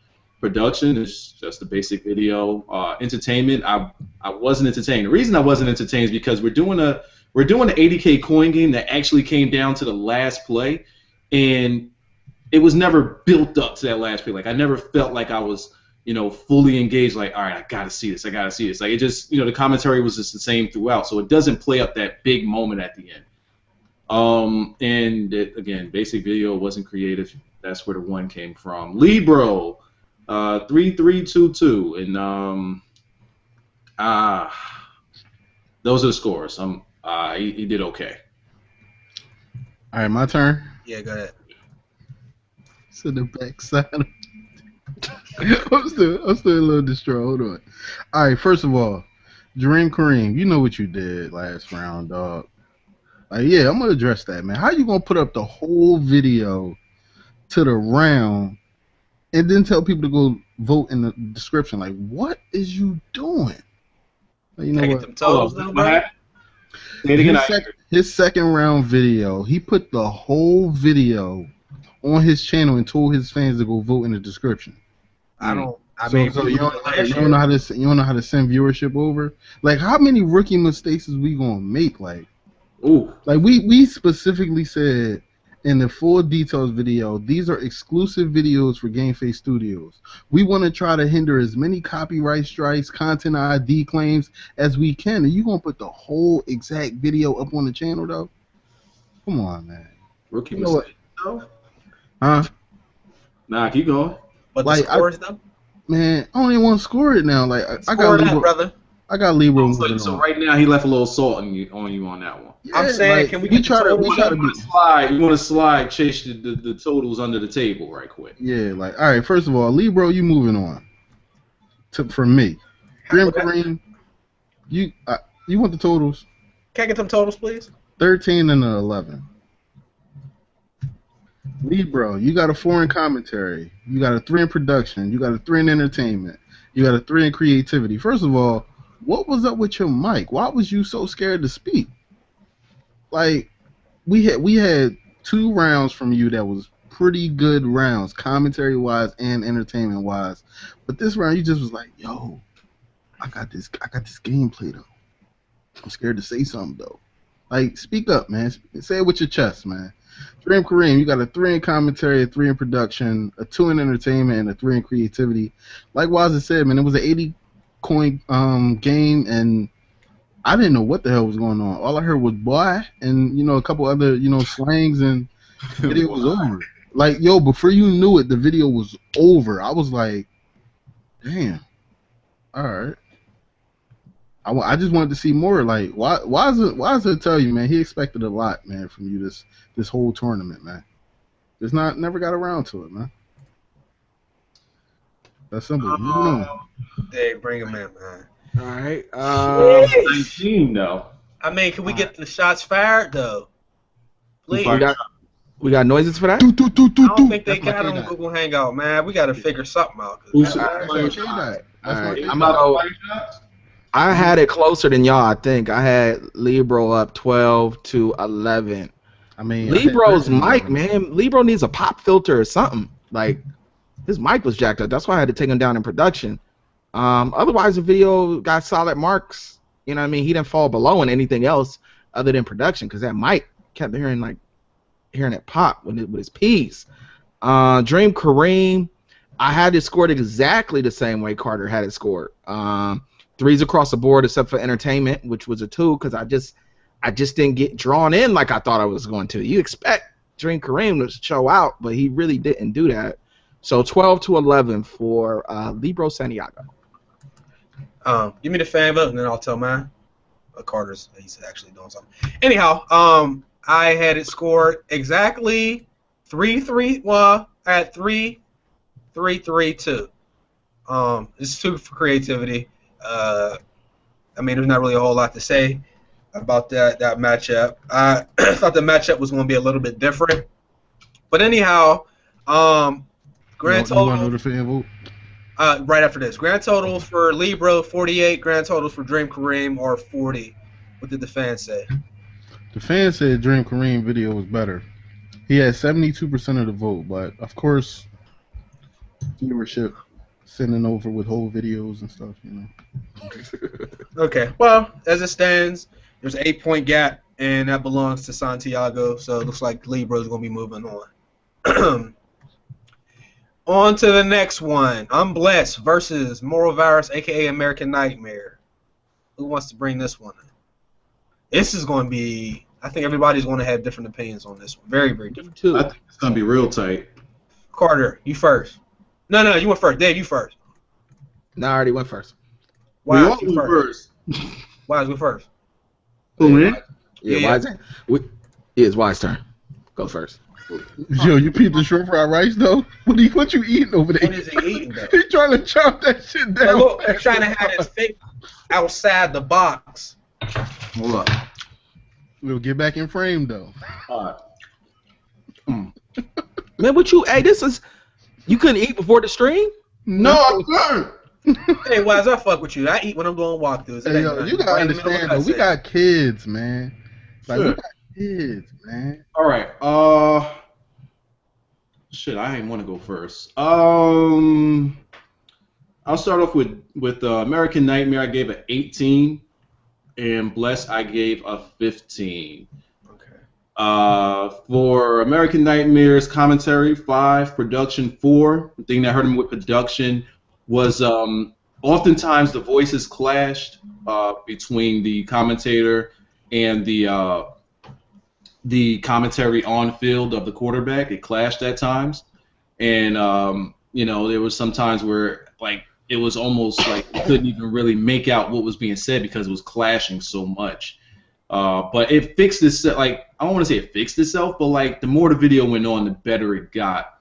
Production is just a basic video. Entertainment, I wasn't entertained. The reason I wasn't entertained is because we're doing an 80K coin game that actually came down to the last play, and it was never built up to that last play. Like I never felt like I was, fully engaged. Like, all right, I gotta see this. Like it just, the commentary was just the same throughout. So it doesn't play up that big moment at the end. And again, basic video wasn't creative. That's where the 1 came from. Libro, 3322, and those are the scores. He did okay. All right, my turn. Yeah, go ahead. To the backside. I'm still a little distraught. Hold on. All right, first of all, Dream Kareem, you know what you did last round, dog. Yeah, I'm gonna address that, man. How you gonna put up the whole video to the round and then tell people to go vote in the description? Like, what is you doing? You know what? Them totals down, bro. His second round video, he put the whole video on his channel and told his fans to go vote in the description. You don't know how to send viewership over. Like, how many rookie mistakes is we gonna make? Like, we specifically said in the full details video, these are exclusive videos for GameFaceStudios. We want to try to hinder as many copyright strikes, content ID claims as we can. And you gonna put the whole exact video up on the channel though? Come on, man. Rookie mistake. Huh? Nah, keep going. But the scores though? Man, I don't even want to score it now. Like I Score got that, brother. I got Libro. So right now he left a little salt on you on that one. Yeah, I'm saying, like, can we try to slide? You want to slide, chase the totals under the table right quick. Yeah, like all right. First of all, Libro, you moving on. For me, Dream Kareem, you want the totals? Can I get them totals, please? 13 and 11. Libro, you got a 4 in commentary. You got a 3 in production. You got a 3 in entertainment. You got a 3 in creativity. First of all, what was up with your mic? Why was you so scared to speak? Like, we had 2 rounds from you that was pretty good rounds, commentary wise and entertainment wise. But this round, you just was like, yo, I got this gameplay though. I'm scared to say something though. Like, speak up, man. Say it with your chest, man. Dream Kareem, you got a 3 in commentary, a 3 in production, a 2 in entertainment, and a 3 in creativity. Like Wazza said, man, it was an coin game, and I didn't know what the hell was going on. All I heard was boy, and a couple other slangs, and the video was over. Like, yo, before you knew it, the video was over. I was like, damn. All right. I just wanted to see more. Like, why is it tell you, man? He expected a lot, man, from you this whole tournament, man. Just never got around to it, man. That's simple. Hey, bring him in, man. All right. 19 though. I mean, can we get the shots fired though? Please. We got noises for that? I don't think they got on Google Hangout, man. We got to figure something out. I had it closer than y'all, I think. I had Libro up 12-11. I mean, Libro's mic, man. Libro needs a pop filter or something. Like, his mic was jacked up. That's why I had to take him down in production. Otherwise, the video got solid marks. You know what I mean? He didn't fall below in anything else other than production because that mic kept hearing it pop with his P's. Dream Kareem, I had it scored exactly the same way Carter had it scored. 3s across the board except for entertainment, which was a 2 because I just didn't get drawn in like I thought I was going to. You expect Dream Kareem to show out, but he really didn't do that. So 12-11 for Libro Santiago. Give me the fan vote and then I'll tell mine. Carter's he's actually doing something. Anyhow, I had it scored exactly 3-3. Well, I had 3-3-3-2. It's 2 for creativity. I mean, there's not really a whole lot to say about that matchup. I thought the matchup was going to be a little bit different. But anyhow, grand total. You want to know the fan vote? Right after this. Grand totals for Libro, 48. Grand totals for Dream Kareem are 40. What did the fans say? The fans said Dream Kareem video was better. He had 72% of the vote, but of course, viewership sending over with whole videos and stuff, Okay. Well, as it stands, there's an 8-point gap, and that belongs to Santiago. So it looks like Libro's going to be moving on. On to the next one. I'm Blessed versus Moral Virus, a.k.a. American Nightmare. Who wants to bring this one in? This is going to be... I think everybody's going to have different opinions on this one. Very, very different. I think it's going to be real tight. Carter, you first. No, you went first. Dave, you first. No, I already went first. Why you first? Why is we first? Who, man? Yeah, Wise. It's Wise turn. Go first. Yo, you peeped the shrimp fried rice though? What you eating over there? What is he eating though? He trying to chop that shit down. Look, he's trying to have his face outside the box. Hold up. We'll get back in frame though. All Man, what you? Hey, this is. You couldn't eat before the stream? No, I couldn't. Hey, Wise, I fuck with you. I eat when I'm doing walkthroughs. Hey, yo, you gotta understand though. We got kids, man. Like we got kids, man. All right. Shit, I didn't want to go first. I'll start off with American Nightmare. I gave an 18, and Bless I gave a 15. Okay. For American Nightmare's commentary, 5. Production, 4. The thing that hurt him with production was oftentimes the voices clashed between the commentator and the commentary on field of the quarterback. It clashed at times, and there was some times where it was almost like you couldn't even really make out what was being said because it was clashing so much. But it fixed itself. I don't want to say it fixed itself, but the more the video went on, the better it got.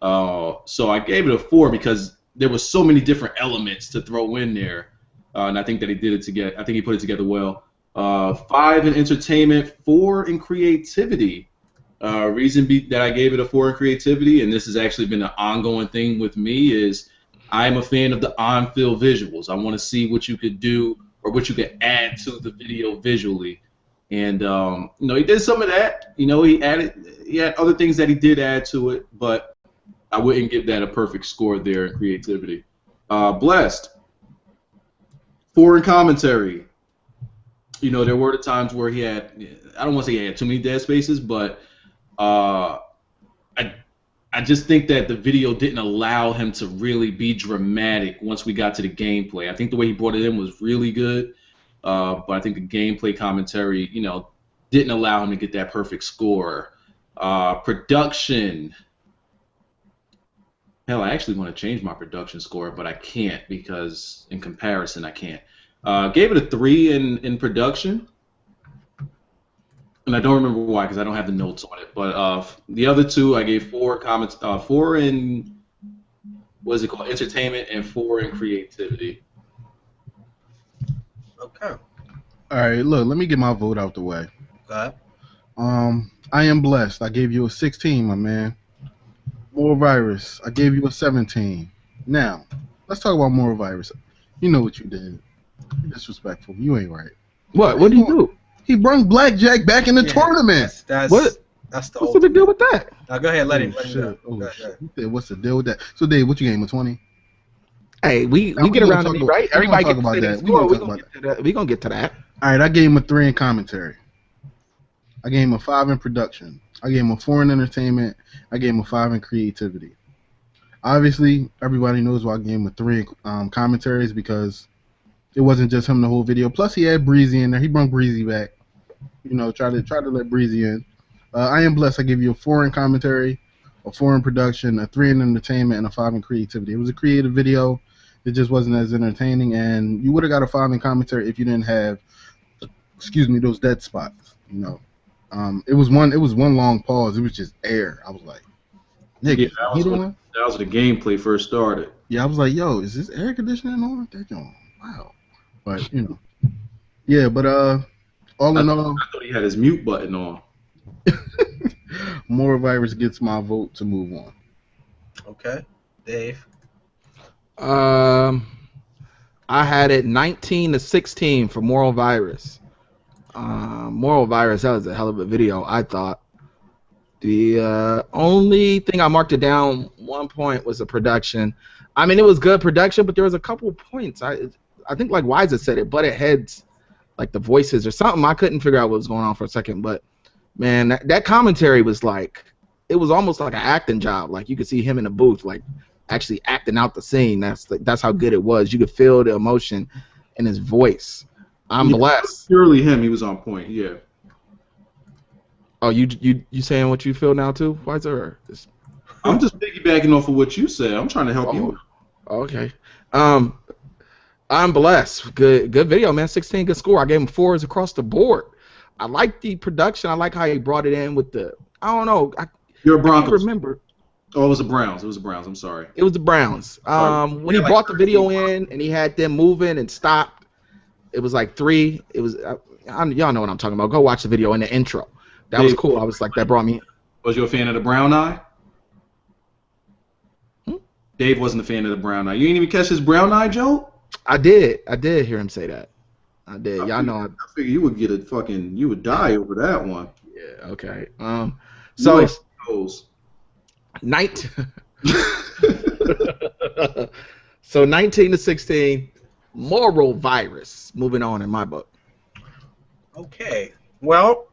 So I gave it a 4 because there was so many different elements to throw in there, and I think that he did it together. I think he put it together well. 5 in entertainment, 4 in creativity. Reason that I gave it a 4 in creativity, and this has actually been an ongoing thing with me, is I'm a fan of the on-field visuals. I want to see what you could do or what you could add to the video visually. And he did some of that. He had other things that he did add to it, but I wouldn't give that a perfect score there in creativity. Blessed, 4 in commentary. There were the times where he had, I don't want to say he had too many dead spaces, but I just think that the video didn't allow him to really be dramatic once we got to the gameplay. I think the way he brought it in was really good, but I think the gameplay commentary, you know, didn't allow him to get that perfect score. Production. Hell, I actually want to change my production score, but I can't because in comparison, I can't. Gave it a 3 in production. And I don't remember why because I don't have the notes on it. But the other two, I gave 4 comments, 4 in what is it called, entertainment, and 4 in creativity. Okay. All right, look, let me get my vote out the way. Okay. I am blessed. I gave you a 16, my man. Moral Virus, I gave you a 17. Now, let's talk about Moral Virus. You know what you did. You're disrespectful. You ain't right. What? What did you do? He brung Blackjack back in the tournament. That's What? That's the What's the big deal with that? Go ahead, let him shit. go. Oh, Go shit. ahead. He said, what's the deal with that? So, Dave, what you gave him, a 20? Hey, we Now, get we around gonna to me, talk right? about- we Everybody gonna get talk to about say that. the We score. gonna We talk gonna about get to that. We gonna get to that. All right, I gave him a 3 in commentary. I gave him a 5 in production. I gave him a 4 in entertainment. I gave him a 5 in creativity. Obviously, everybody knows why I gave him a 3 in commentaries because it wasn't just him the whole video. Plus, he had Breezy in there. He brought Breezy back. You know, try to let Breezy in. I am blessed. I give you a 4 in commentary, a 4 in production, a 3 in entertainment, and a 5 in creativity. It was a creative video. It just wasn't as entertaining, and you would have got a 5 in commentary if you didn't have, those dead spots. You know, it was one long pause. It was just air. I was like, nigga, Yeah, that was when the gameplay first started. Yeah, I was like, yo, is this air conditioning on? They're going, wow. But you know, yeah. But all in all, I thought he had his mute button on. Moral Virus gets my vote to move on. Okay, Dave. I had it 19-16 for Moral Virus. Moral Virus, that was a hell of a video, I thought. The only thing I marked it down 1 point was the production. I mean, it was good production, but there was a couple points. I think like Wiza said, it butted heads, like the voices or something. I couldn't figure out what was going on for a second, but man, that commentary was like, it was almost like an acting job. Like you could see him in the booth, like actually acting out the scene. That's how good it was. You could feel the emotion in his voice. I'm blessed. Purely him, he was on point. Yeah. Oh, you saying what you feel now too, Wiza? I'm just piggybacking off of what you said. I'm trying to help you. Okay. I'm blessed. Good video, man. 16 good score. I gave him 4s across the board. I like the production. I like how he brought it in with the. I don't know. You're a I Broncos. can't remember. Oh, it was the Browns. It was the Browns. I'm sorry. It was the Browns. When he brought the video in and he had them moving and stopped, it was like 3. It was. Y'all know what I'm talking about. Go watch the video in the intro. That was cool. I was like, that brought me in. Was you a fan of the brown eye? Dave wasn't a fan of the brown eye. You didn't even catch his brown eye joke? I did hear him say that. I did. Y'all know. I figure you would you would die over that one. Yeah. Okay. So 19. So 19-16, Moral Virus. Moving on in my book. Okay. Well,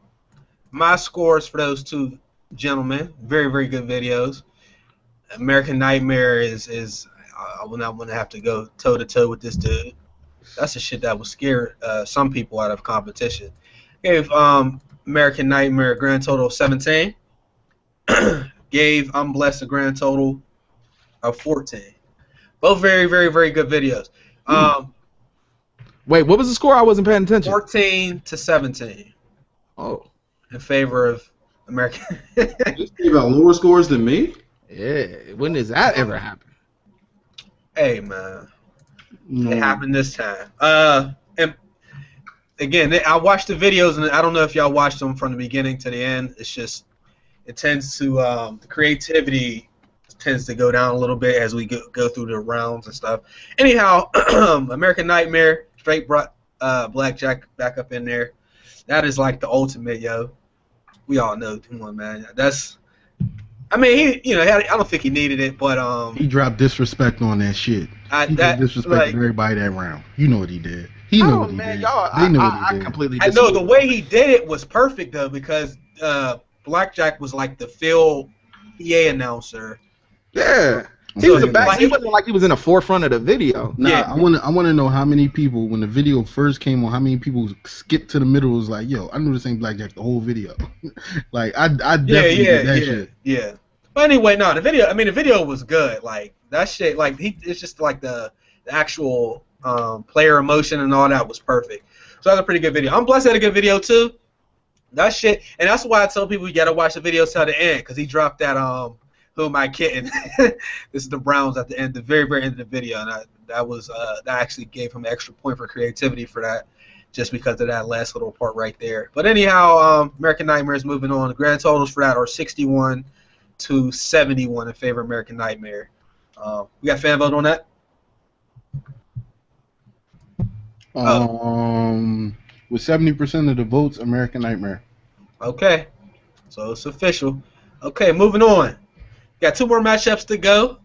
my scores for those two gentlemen, very, very good videos. American Nightmare is I will not want to have to go toe to toe with this dude. That's the shit that will scare some people out of competition. Gave American Nightmare a grand total of 17. Gave I'm Blessed a grand total of 14. Both very, very, very good videos. Wait, what was the score? I wasn't paying attention. 14-17. Oh. In favor of American. You gave out lower scores than me? Yeah. When does that ever happen? Hey, man. It happened this time. And again, I watched the videos, and I don't know if y'all watched them from the beginning to the end. It's just, it tends to, the creativity tends to go down a little bit as we go through the rounds and stuff. Anyhow, American Nightmare straight brought Blackjack back up in there. That is like the ultimate, yo. We all know, come on, man. That's, I mean, I don't think he needed it, but he dropped disrespect on that shit. He disrespected everybody that round. You know what he did. He know what he did. Y'all, they know what he I did. completely I disagree. know the way he did it was perfect though, because Blackjack was like the field EA announcer. Yeah. He So, was a back. like, He wasn't like he was in the forefront of the video. Nah, Yeah. I wanna know how many people, when the video first came on, how many people skipped to the middle, was like, yo, I knew this ain't Blackjack the whole video. Like I definitely did that shit. Yeah. But anyway, no, the video was good. Like that shit, like it's just like the actual player emotion and all that was perfect. So that's a pretty good video. I'm blessed had a good video too. That shit, and that's why I tell people you gotta watch the video till the end, because he dropped that Who Am I Kidding? This is the Browns at the end, the very end of the video, and that actually gave him an extra point for creativity for that, just because of that last little part right there. But anyhow, American Nightmare is moving on. The grand totals for that are 61 to 71 in favor of American Nightmare. We got fan vote on that? With 70% of the votes, American Nightmare. Okay, so it's official. Okay, moving on. Got 2 more matchups to go.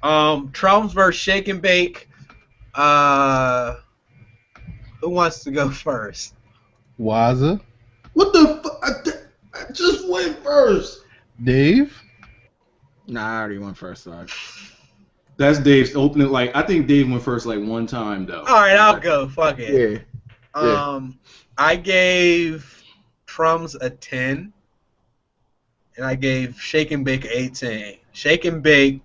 Trums versus Shake and Bake. Who wants to go first? Waza. What the fuck? I just went first. Dave. Nah, I already went first. Sorry. That's Dave's opening. Like I think Dave went first like one time though. All right, I'll go. Fuck it. Yeah. I gave Trums a 10, and I gave Shake and Bake a 18. Shake and Bake,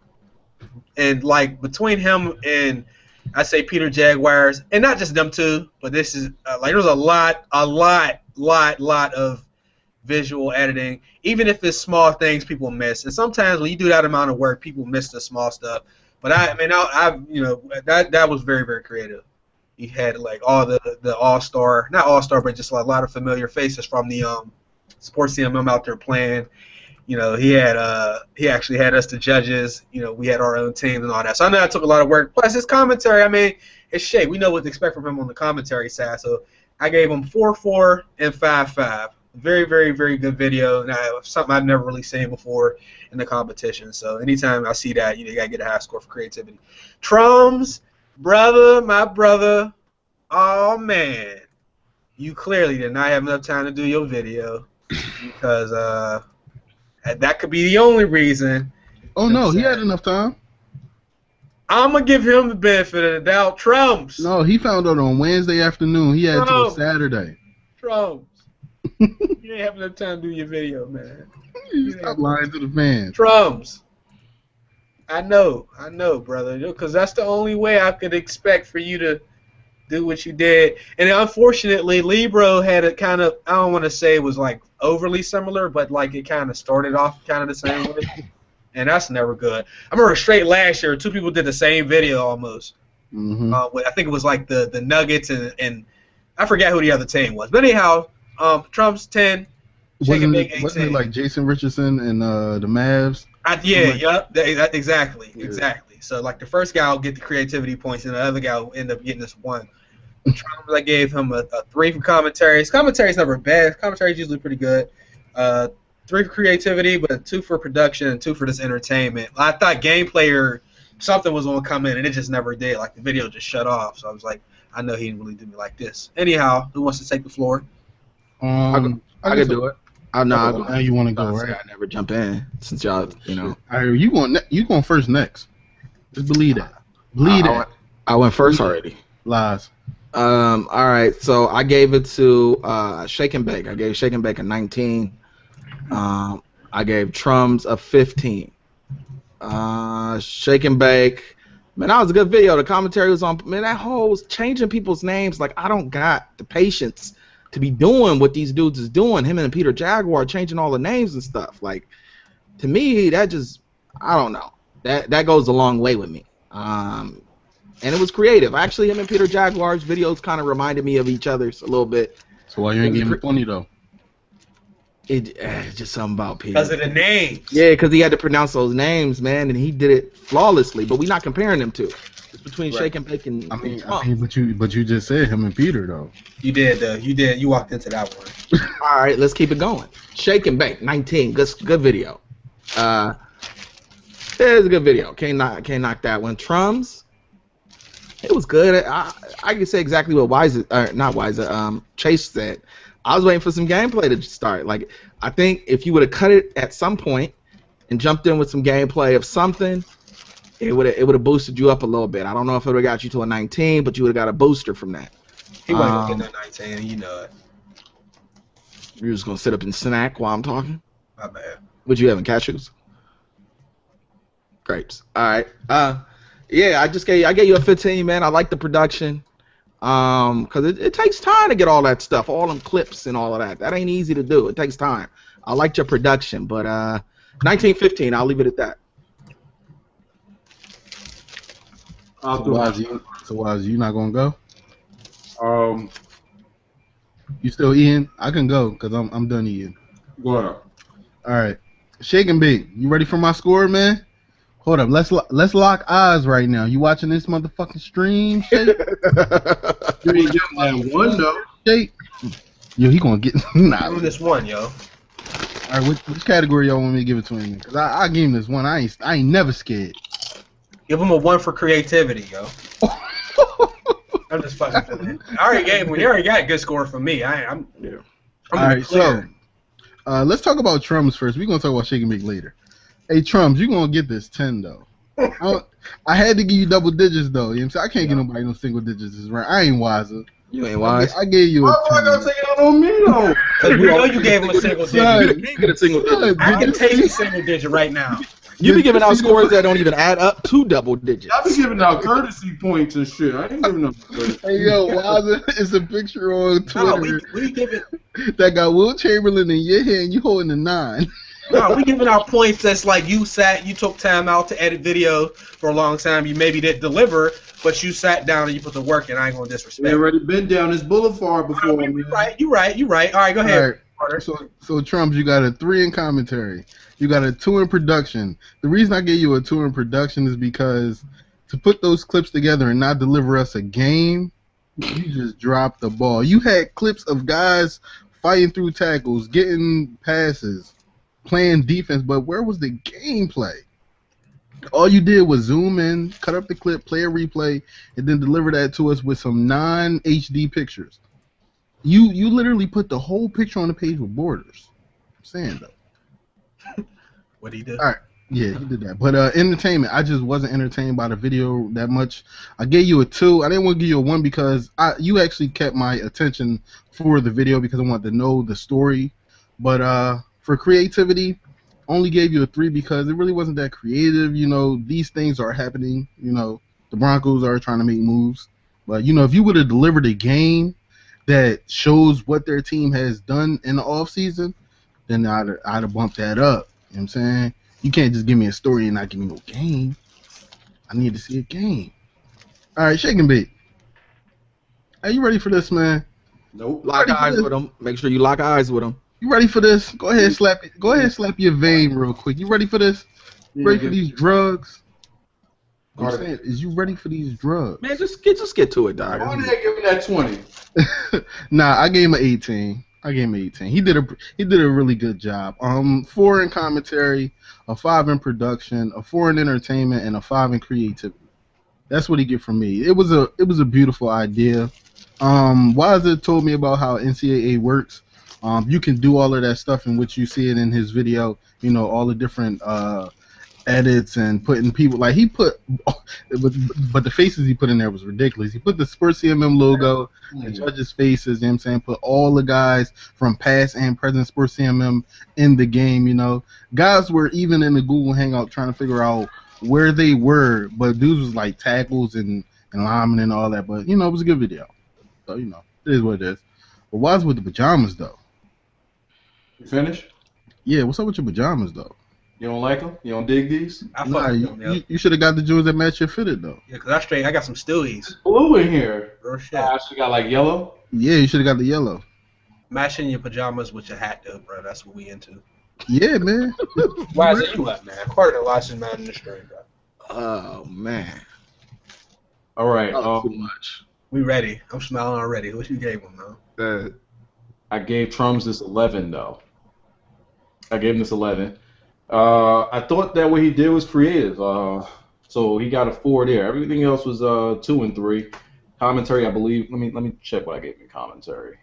and like between him and I say Peter Jaguars, and not just them two, but this is like there's a lot of visual editing. Even if it's small things people miss, and sometimes when you do that amount of work, people miss the small stuff. But that was very creative. He had like all the all-star, not all-star, but just a lot of familiar faces from the sports CMM out there playing. You know, he actually had us the judges. You know, we had our own teams and all that. So I know that took a lot of work. Plus his commentary, I mean, it's Shay. We know what to expect from him on the commentary side. So I gave him 4-4 and 5-5. Very good video. And something I've never really seen before in the competition. So anytime I see that, you gotta get a high score for creativity. Trums, my brother. Oh man, you clearly did not have enough time to do your video because that could be the only reason. Oh no, he had enough time. I'm gonna give him the benefit of the doubt. Trums. No, he found out on Wednesday afternoon. He had till Saturday. Trums. You didn't have enough time to do your video, man. You stop lying to the fans. Trums. I know, brother, because that's the only way I could expect for you to do what you did. And unfortunately, Libro had a kind of, I don't want to say it was like overly similar, but like it kind of started off kind of the same way. And that's never good. I remember straight last year, 2 people did the same video almost. Mm-hmm. I think it was like the Nuggets and I forgot who the other team was. But anyhow, Trump's 10, Shake and Bake 18. Wasn't it like Jason Richardson and the Mavs? Exactly. So like the first guy will get the creativity points, and the other guy will end up getting this 1. Trump, I gave him a 3 for commentary. His commentary is never bad. His commentary is usually pretty good. 3 for creativity, but 2 for production and 2 for this entertainment. I thought gameplay or something was going to come in, and it just never did. Like the video just shut off. So I was like, I know he didn't really do me like this. Anyhow, who wants to take the floor? I could do it. Now you want to go, right? I never jump in since y'all, All right, you going first next. Just believe that. I went first already. Lies. All right, so I gave it to Shake and Bake. I gave Shake and Bake a 19. I gave Trums a 15. Shake and Bake. Man, that was a good video. The commentary was on. Man, that whole was changing people's names. Like, I don't got the patience to be doing what these dudes is doing. Him and Peter Jaguar changing all the names and stuff. Like, to me, that just, I don't know. That goes a long way with me. And it was creative. Actually, him and Peter Jaguar's videos kind of reminded me of each other's a little bit. So why you ain't giving it 20 though? It's just something about Peter. Because of the names. Yeah, because he had to pronounce those names, man, and he did it flawlessly. But we're not comparing them two. It's between Shake and Bake and but you just said him and Peter though. You did. You walked into that one. All right, let's keep it going. Shake and Bake, 19. Good video. It's a good video. Can't knock that one. Trums. It was good. I can say exactly what Chase said. I was waiting for some gameplay to start. Like, I think if you would have cut it at some point and jumped in with some gameplay of something, it would have boosted you up a little bit. I don't know if it would have got you to a 19, but you would have got a booster from that. He wasn't gonna get that 19, you know it. You're just gonna sit up and snack while I'm talking? My bad. What you having, cashews? Grapes. All right. Yeah, I gave you a 15, man. I like the production. Because it takes time to get all that stuff, all them clips and all of that. That ain't easy to do. It takes time. I liked your production, but 1915, I'll leave it at that. So Waz, you not gonna go? You still eating? I can go because I'm done eating. Go ahead. All right, Shake and Bake. You ready for my score, man? Hold up, let's lock eyes right now. You watching this motherfucking stream, Shake? You ain't getting that one though. Shake. Yo, he gonna get Give him this one, yo. All right, which category y'all want me to give it to him? Cause I gave him this one. I ain't never scared. Give him a 1 for creativity, yo. I'm just fucking feeling it. I already gave him. He already got a good score from me. I'm all right, so let's talk about Trums first. We're gonna talk about Shake and Bake later. Hey, Trums, you're going to get this 10, though. I had to give you double digits, though. You know what I'm saying? I can't get nobody no single digits. Right? I ain't wiser. You ain't wise. I gave you a 10. Why am I going to take it out on me, though? Because we know you gave him a single digit. You get a single digit. I can take a single digit right now. You be giving out scores that don't even add up to double digits. I be giving out courtesy points and shit. I ain't giving no courtesy. Hey, yo, Wiser, it's a picture on Twitter we give it. that got Will Chamberlain in your hand. You holding a 9. No, we giving out points that's like you took time out to edit videos for a long time. You maybe didn't deliver, but you sat down and you put the work in. I ain't gonna disrespect. We already been down this boulevard before. You right. All right, go ahead. All right. So Trumps, you got a 3 in commentary. You got a 2 in production. The reason I gave you a 2 in production is because to put those clips together and not deliver us a game, you just dropped the ball. You had clips of guys fighting through tackles, getting passes, playing defense, but where was the gameplay? All you did was zoom in, cut up the clip, play a replay, and then deliver that to us with some non-HD pictures. You literally put the whole picture on the page with borders. I'm saying, though. What he did? All right. Yeah, he did that. But entertainment, I just wasn't entertained by the video that much. I gave you a 2. I didn't want to give you a 1 because you actually kept my attention for the video because I wanted to know the story. But for creativity, only gave you a 3 because it really wasn't that creative. You know, these things are happening. You know, the Broncos are trying to make moves. But, you know, if you would have delivered a game that shows what their team has done in the offseason, then I'd have bumped that up. You know what I'm saying? You can't just give me a story and not give me no game. I need to see a game. All right, Shake and Bake. Are you ready for this, man? Nope. Lock eyes with them. Make sure you lock eyes with them. You ready for this? Go ahead, slap your vein real quick. You ready for this? Ready for these drugs? I'm saying, is you ready for these drugs? Man, just get to it, dog. Why did they give me that 20? Nah, I gave him an 18. He did a really good job. 4 in commentary, a 5 in production, a 4 in entertainment, and a 5 in creativity. That's what he get from me. It was a beautiful idea. Wiser told me about how NCAA works. You can do all of that stuff in which you see it in his video. You know, all the different edits and putting people like he put, but the faces he put in there was ridiculous. He put the Spurs CMM logo, the judges' faces. You know what I'm saying? Put all the guys from past and present Spurs CMM in the game. You know, guys were even in the Google Hangout trying to figure out where they were, but dudes was like tackles and linemen and all that. But you know, it was a good video. So you know, it is what it is. But why's with the pajamas though? You finished? Yeah, what's up with your pajamas though? You don't like them? You don't dig these? Nah, you should have got the jewels that match your fitted though. Yeah, cause I got some Stewies. Blue in here. Real shit. I actually got like yellow. Yeah, you should have got the yellow. Matching your pajamas with your hat though, bro. That's what we into. Yeah, man. Why is it you up, man? Part of the license man in the stream, bro. Oh man. All right. Too much. We ready. I'm smiling already. What you gave him, man? I gave Trums this 11 though. I gave him this 11. I thought that what he did was creative. So he got a 4 there. Everything else was 2 and 3. Commentary, I believe. Let me check what I gave him in commentary.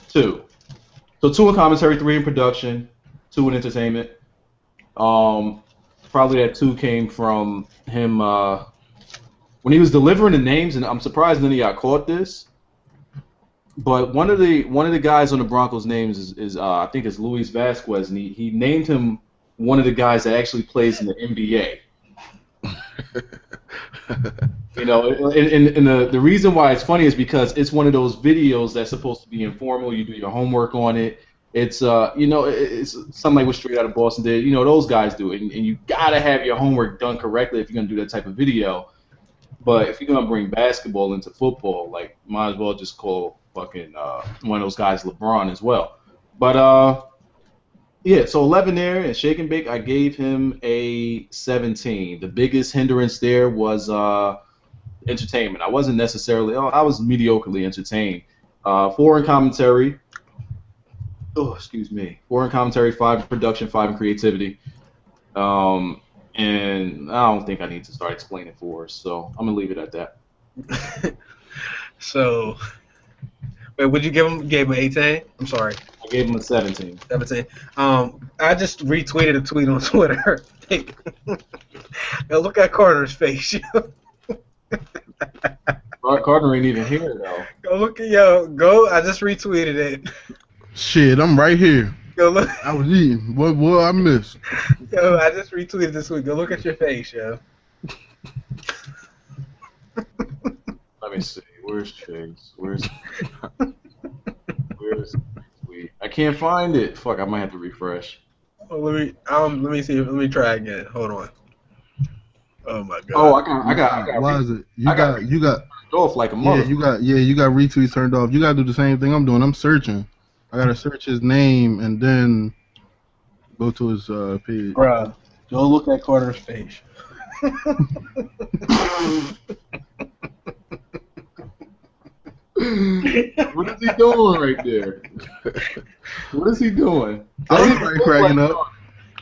2. So 2 in commentary, 3 in production. 2 in entertainment. Probably that 2 came from him when he was delivering the names, and I'm surprised none of y'all caught this. But one of the guys on the Broncos' names is I think it's Luis Vasquez, and he named him one of the guys that actually plays in the NBA. You know, and the reason why it's funny is because it's one of those videos that's supposed to be informal. You do your homework on it. It's you know, it's something like what Straight Outta Boston did. You know, those guys do it, and you gotta have your homework done correctly if you're gonna do that type of video. But if you're gonna bring basketball into football, like, might as well just call fucking one of those guys LeBron as well. But yeah, so 11 there, and Shake and Bake, I gave him a 17. The biggest hindrance there was entertainment. I wasn't necessarily, I was mediocrely entertained. 4 in commentary. Oh, excuse me. 4 in commentary, 5 in production, 5 in creativity. And I don't think I need to start explaining 4s, so I'm gonna leave it at that. So, wait, would you give him? Gave him an 18? I'm sorry. I gave him a 17. 17. I just retweeted a tweet on Twitter. Now look at Carter's face. Carter ain't even here though. Go look at I just retweeted it. Shit, I'm right here. Go look. I was eating. What I missed? Yo, I just retweeted this week. Go look at your face, yo. Let me see. Where's Chase? Where's tweet? I can't find it. Fuck, I might have to refresh. Oh, let me see. Let me try again. Hold on. Oh my god. Oh, I got. Why is it? You got off like a mother. You got retweets turned off. You gotta do the same thing I'm doing. I'm searching. I gotta search his name and then go to his page. Bruh, go look at Carter's face. What is he doing right there? What is he doing? I was probably cracking up.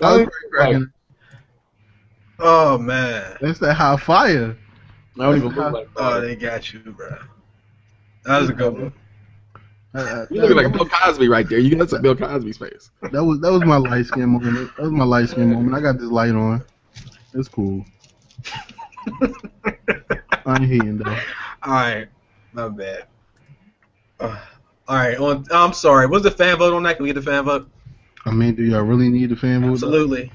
I was probably cracking up. Oh man, That's that high fire. I don't even look like oh, they got you, bro. That was a good one. You look like Bill Cosby right there. You got some Bill Cosby's face. That was my light skin moment. That was my light skin moment. I got this light on. It's cool. I ain't hating though. All right, my bad. All right, I'm sorry. What's the fan vote on that? Can we get the fan vote? I mean, do y'all really need the fan vote? Absolutely.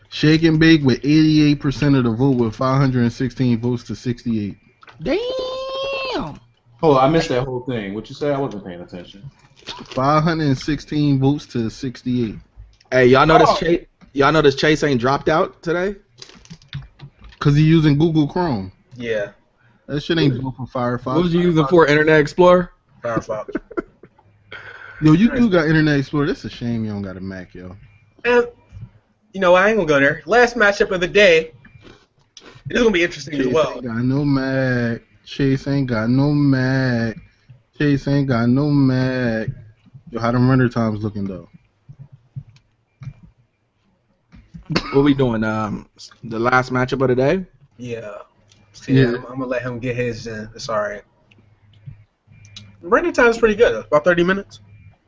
Shake and Bake with 88% of the vote with 516 votes to 68. Damn. Oh, I missed that whole thing. What you say? I wasn't paying attention. 516 votes to 68. Hey, y'all notice Chase? Y'all notice Chase ain't dropped out today? Cause he using Google Chrome. Yeah. That shit ain't built for Firefox. What was you using for? Internet Explorer? Firefox. Yo, you do got Internet Explorer. That's a shame you don't got a Mac, yo. And you know, I ain't gonna go there. Last matchup of the day. It is gonna be interesting as well. Ain't got no Mac. Chase ain't got no Mac. Chase ain't got no Mac. Yo, how them render times looking though? What we doing? The last matchup of the day? Yeah. See, I'm gonna let him get his in. It's alright. Render time is pretty good. About 30 minutes.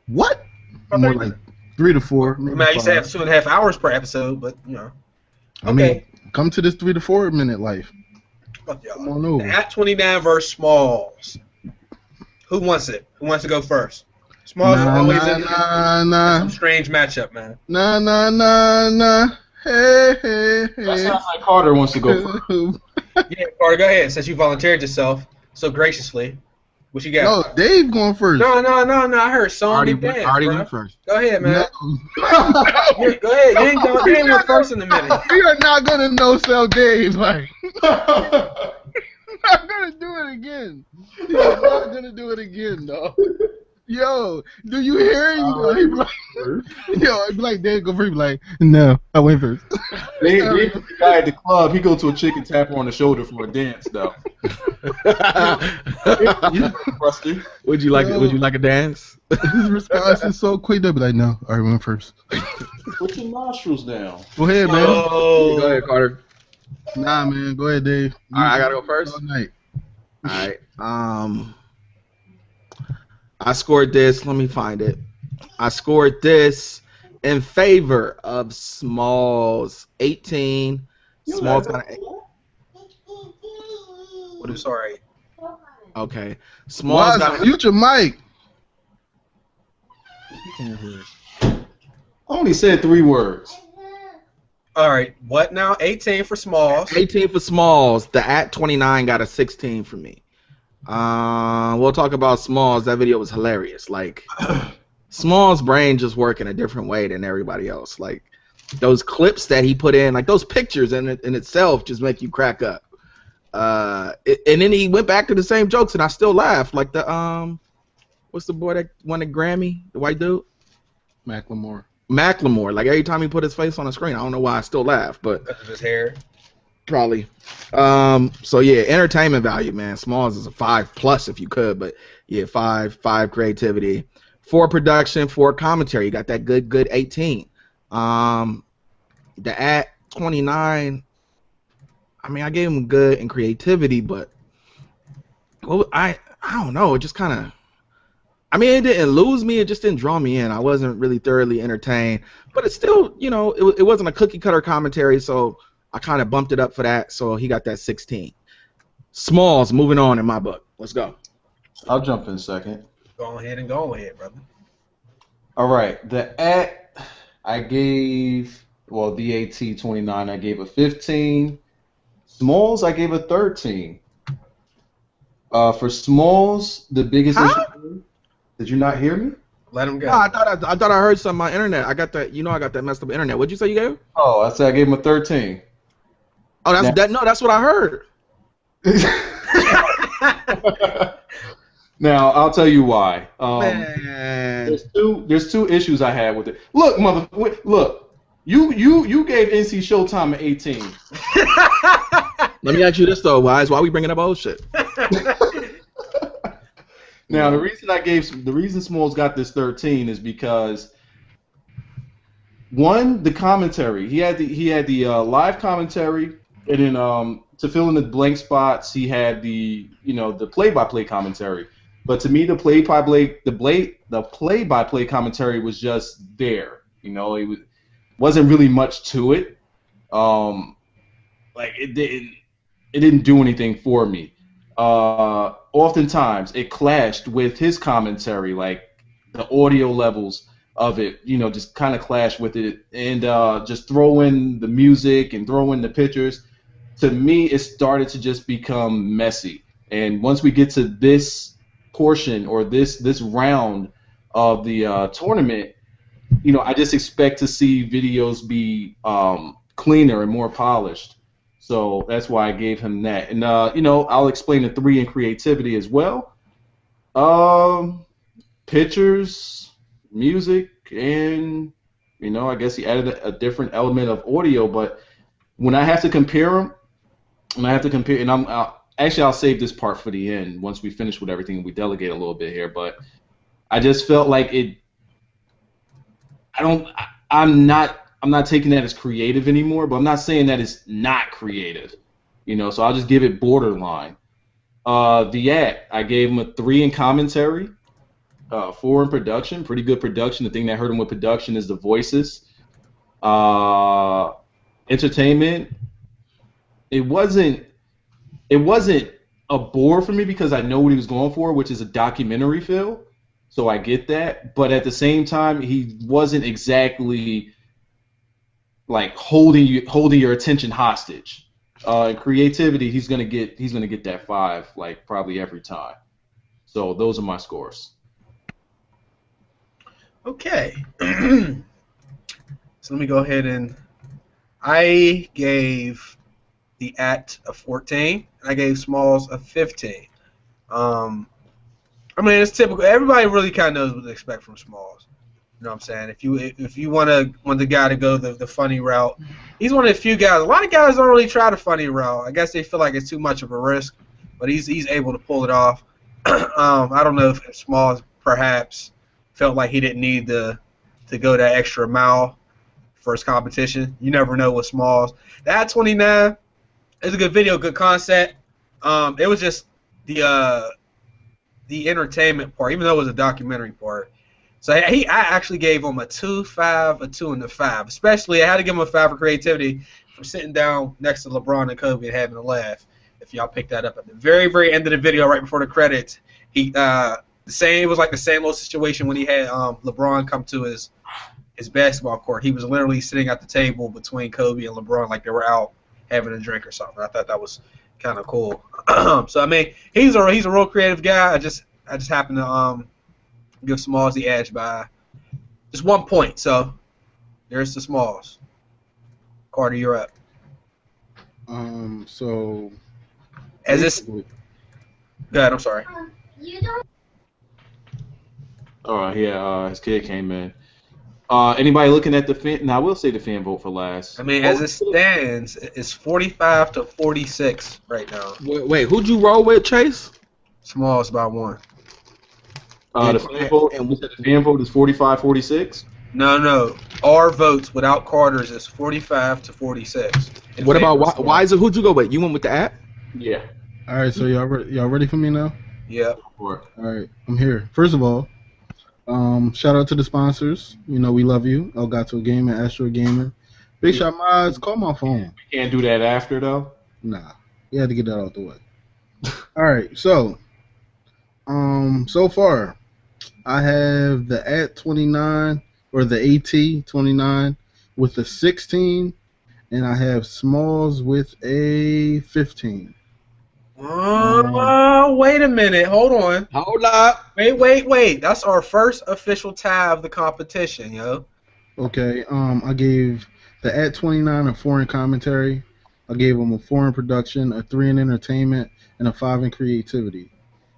What? About More 30 like minutes. 3 to 4. I mean, I used to have 2.5 hours per episode, but you know. I mean, come to this 3 to 4 minute life. Fuck y'all. Come on over. At 29 versus Smalls. Who wants it? Who wants to go first? Smalls is always in some strange matchup, man. Nah. Hey. That sounds like Carter wants to go first. Yeah, Carter, go ahead. Since you volunteered yourself so graciously, what you got? No, Dave going first. No. I heard song and dance. Already bro. went first. Go ahead, man. No. Go ahead. You ain't went first in a minute. We are not gonna no sell Dave. Like, not gonna do it again. He's not gonna do it again, though. Yo, do you hear him? He be like, I'd be like, Dave, go first. He be like, no, I went first. Dave the guy at the club, he go to a chick and tap her on the shoulder for a dance, though. Rusty. Would you like a dance? His response is so quick. They'll be like, no, I went first. Put your nostrils down. Go ahead, man. Oh. Go ahead, Carter. Nah, man. Go ahead, Dave. All right, I gotta go first. All night. All right. I scored this. Let me find it. I scored this in favor of Smalls. 18. Smalls got an 8. I'm sorry. Okay. Smalls got an future Mike. I only said 3 words. All right. What now? 18 for Smalls. 18 for Smalls. The at 29 got a 16 for me. We'll talk about Smalls. That video was hilarious. Like, Smalls' brain just work in a different way than everybody else. Like, those clips that he put in, like those pictures in itself just make you crack up. And then he went back to the same jokes, and I still laugh. Like the what's the boy that won the Grammy? The white dude? Macklemore. Like every time he put his face on the screen, I don't know why I still laugh, but Because of his hair. probably. So yeah, entertainment value, man. Smalls is a 5+ if you could, but yeah, 5 creativity, 4 production, 4 commentary. You got that good 18. The at 29. I mean, I gave him good in creativity, but well, I don't know. It just kind of. I mean, it didn't lose me. It just didn't draw me in. I wasn't really thoroughly entertained. But it's still, you know, it wasn't a cookie-cutter commentary, so I kind of bumped it up for that. So he got that 16. Smalls, moving on in my book. Let's go. I'll jump in second. Go ahead, brother. All right. The at I gave, well, the AT 29 I gave a 15. Smalls I gave a 13. For Smalls, the biggest issue. Did you not hear me? Let him go. No, I thought I heard some on my internet. I got that. You know, I got that messed up internet. What'd you say you gave? Oh, I said I gave him a 13. Oh, that's that. No, that's what I heard. Now I'll tell you why. Man. There's two issues I had with it. Look, look. You gave NC Showtime an 18. Let me ask you this though, Wise. Why are we bringing up old shit? Now the reason Smalls got this 13 is because one, the commentary. He had the live commentary, and then to fill in the blank spots, he had the play-by-play commentary. But to me, the play-by-play commentary was just there. You know, it wasn't really much to it. Like it didn't do anything for me. Oftentimes it clashed with his commentary, like the audio levels of it, you know, just kind of clashed with it, and just throw in the music and throw in the pictures. To me, it started to just become messy. And once we get to this portion or this round of the tournament, you know, I just expect to see videos be cleaner and more polished. So that's why I gave him that. And, you know, I'll explain the 3 in creativity as well. Pictures, music, and, you know, I guess he added a different element of audio. But when I have to compare them, I'll save this part for the end once we finish with everything and we delegate a little bit here. But I just felt like I'm not taking that as creative anymore, but I'm not saying that it's not creative, you know. So I'll just give it borderline. I gave him a 3 in commentary, 4 in production, pretty good production. The thing that hurt him with production is the voices. Entertainment, it wasn't a bore for me because I know what he was going for, which is a documentary feel. So I get that, but at the same time, he wasn't exactly like holding your attention hostage. Creativity, he's gonna get that 5 like probably every time. So those are my scores. Okay. So let me go ahead and I gave the at a 14. I gave Smalls a 15. I mean, it's typical. Everybody really kind of knows what to expect from Smalls. You know what I'm saying? If you want the guy to go the funny route, he's one of the few guys. A lot of guys don't really try the funny route. I guess they feel like it's too much of a risk, but he's able to pull it off. I don't know if Smalls perhaps felt like he didn't need to go that extra mile for his competition. You never know with Smalls. That 29 is a good video, good concept. It was just the entertainment part, even though it was a documentary part. So I actually gave him a 2, 5, a 2, and a 5. Especially, I had to give him a 5 for creativity for sitting down next to LeBron and Kobe and having a laugh. If y'all picked that up at the very, very end of the video, right before the credits, it was like the same little situation when he had LeBron come to his basketball court. He was literally sitting at the table between Kobe and LeBron like they were out having a drink or something. I thought that was kind of cool. So I mean, he's a real creative guy. I just happen to give Smalls the edge by just 1 point. So there's the Smalls. Carter, you're up. So as this. Go ahead. I'm sorry. You don't. All right, yeah, his kid came in. Anybody looking at the fan? Now, I will say the fan vote for last. I mean, as it stands, it's 45 to 46 right now. Wait, who'd you roll with, Chase? Smalls by 1. The fan vote is 45-46. No. Our votes without Carter's is 45 to 46. What about why is it? Who'd you go with? You went with the ad? Yeah. all right, so y'all ready for me now? Yeah. All right, I'm here. First of all, shout out to the sponsors. You know we love you. ElgatoGaming, AstroGaming, BigShotModz. Call my phone. Can't do that after though. Nah, you had to get that out the way. All right, so so far I have the AT29 or the AT29 with a 16, and I have Smalls with a 15. Wait a minute. Hold on. Hold up. Wait. That's our first official tie of the competition, yo. Okay, I gave the AT29 a 4 in commentary. I gave him a 4 in production, a 3 in entertainment, and a 5 in creativity.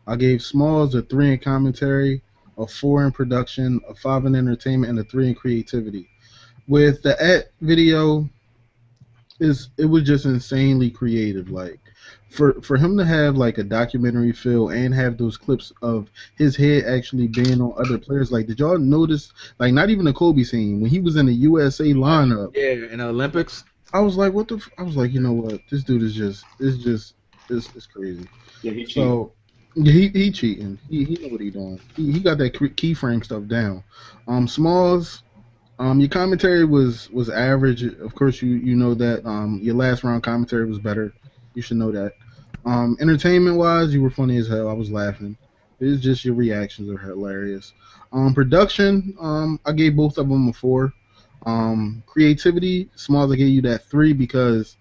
I gave Smalls a 3 in commentary, a 4 in production, a 5 in entertainment, and a 3 in creativity. With the AT video, it was just insanely creative. Like for him to have like a documentary feel and have those clips of his head actually being on other players. Like, did y'all notice? Like, not even the Kobe scene when he was in the USA lineup. Yeah, in the Olympics. I was like, what the? I was like, you know what? This dude is just it's crazy. Yeah, he cheated. So he cheating. He know what he doing. He got that keyframe stuff down. Smalls. Your commentary was average. Of course, you know that. Your last round commentary was better. You should know that. Entertainment-wise, you were funny as hell. I was laughing. It's just your reactions are hilarious. Production, I gave both of them a 4. Creativity, Smalls, I gave you that 3 because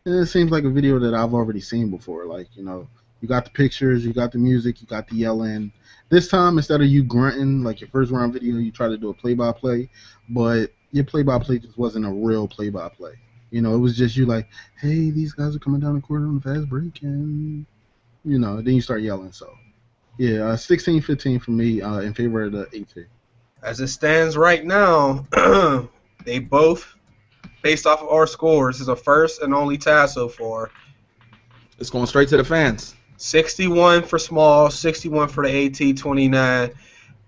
it seems like a video that I've already seen before. Like, you know, you got the pictures, you got the music, you got the yelling. This time, instead of you grunting, like your first round video, you try to do a play-by-play, but your play-by-play just wasn't a real play-by-play. You know, it was just you like, hey, these guys are coming down the court on the fast break, and, you know, then you start yelling. So, yeah, 16-15 for me in favor of the AT. As it stands right now, they both, based off of our scores, is a first and only tie so far. It's going straight to the fans. 61 for Smalls, 61 for the AT29.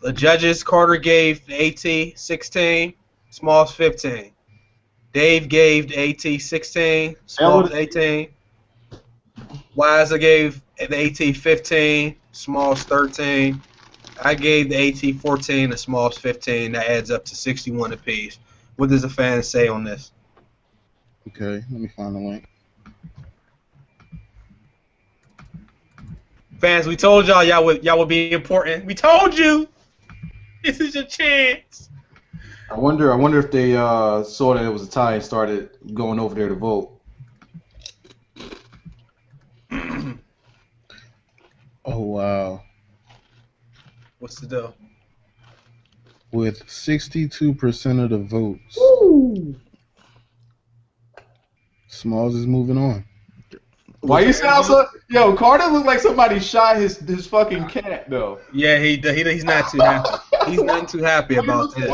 The judges, Carter gave the AT 16, Smalls 15. Dave gave the AT 16, Smalls 18. Wiser gave the AT 15, Smalls 13. I gave the AT 14 and Smalls 15. That adds up to 61 apiece. What does the fans say on this? Okay, let me find the link. Fans, we told y'all would be important. We told you. This is your chance. I wonder if they saw that it was a tie and started going over there to vote. Oh, wow. What's the deal? With 62% of the votes, Smalls is moving on. Why you sound so? Yo, Carter looked like somebody shot his fucking cat though. Yeah, he's not too happy. He's not too happy about this.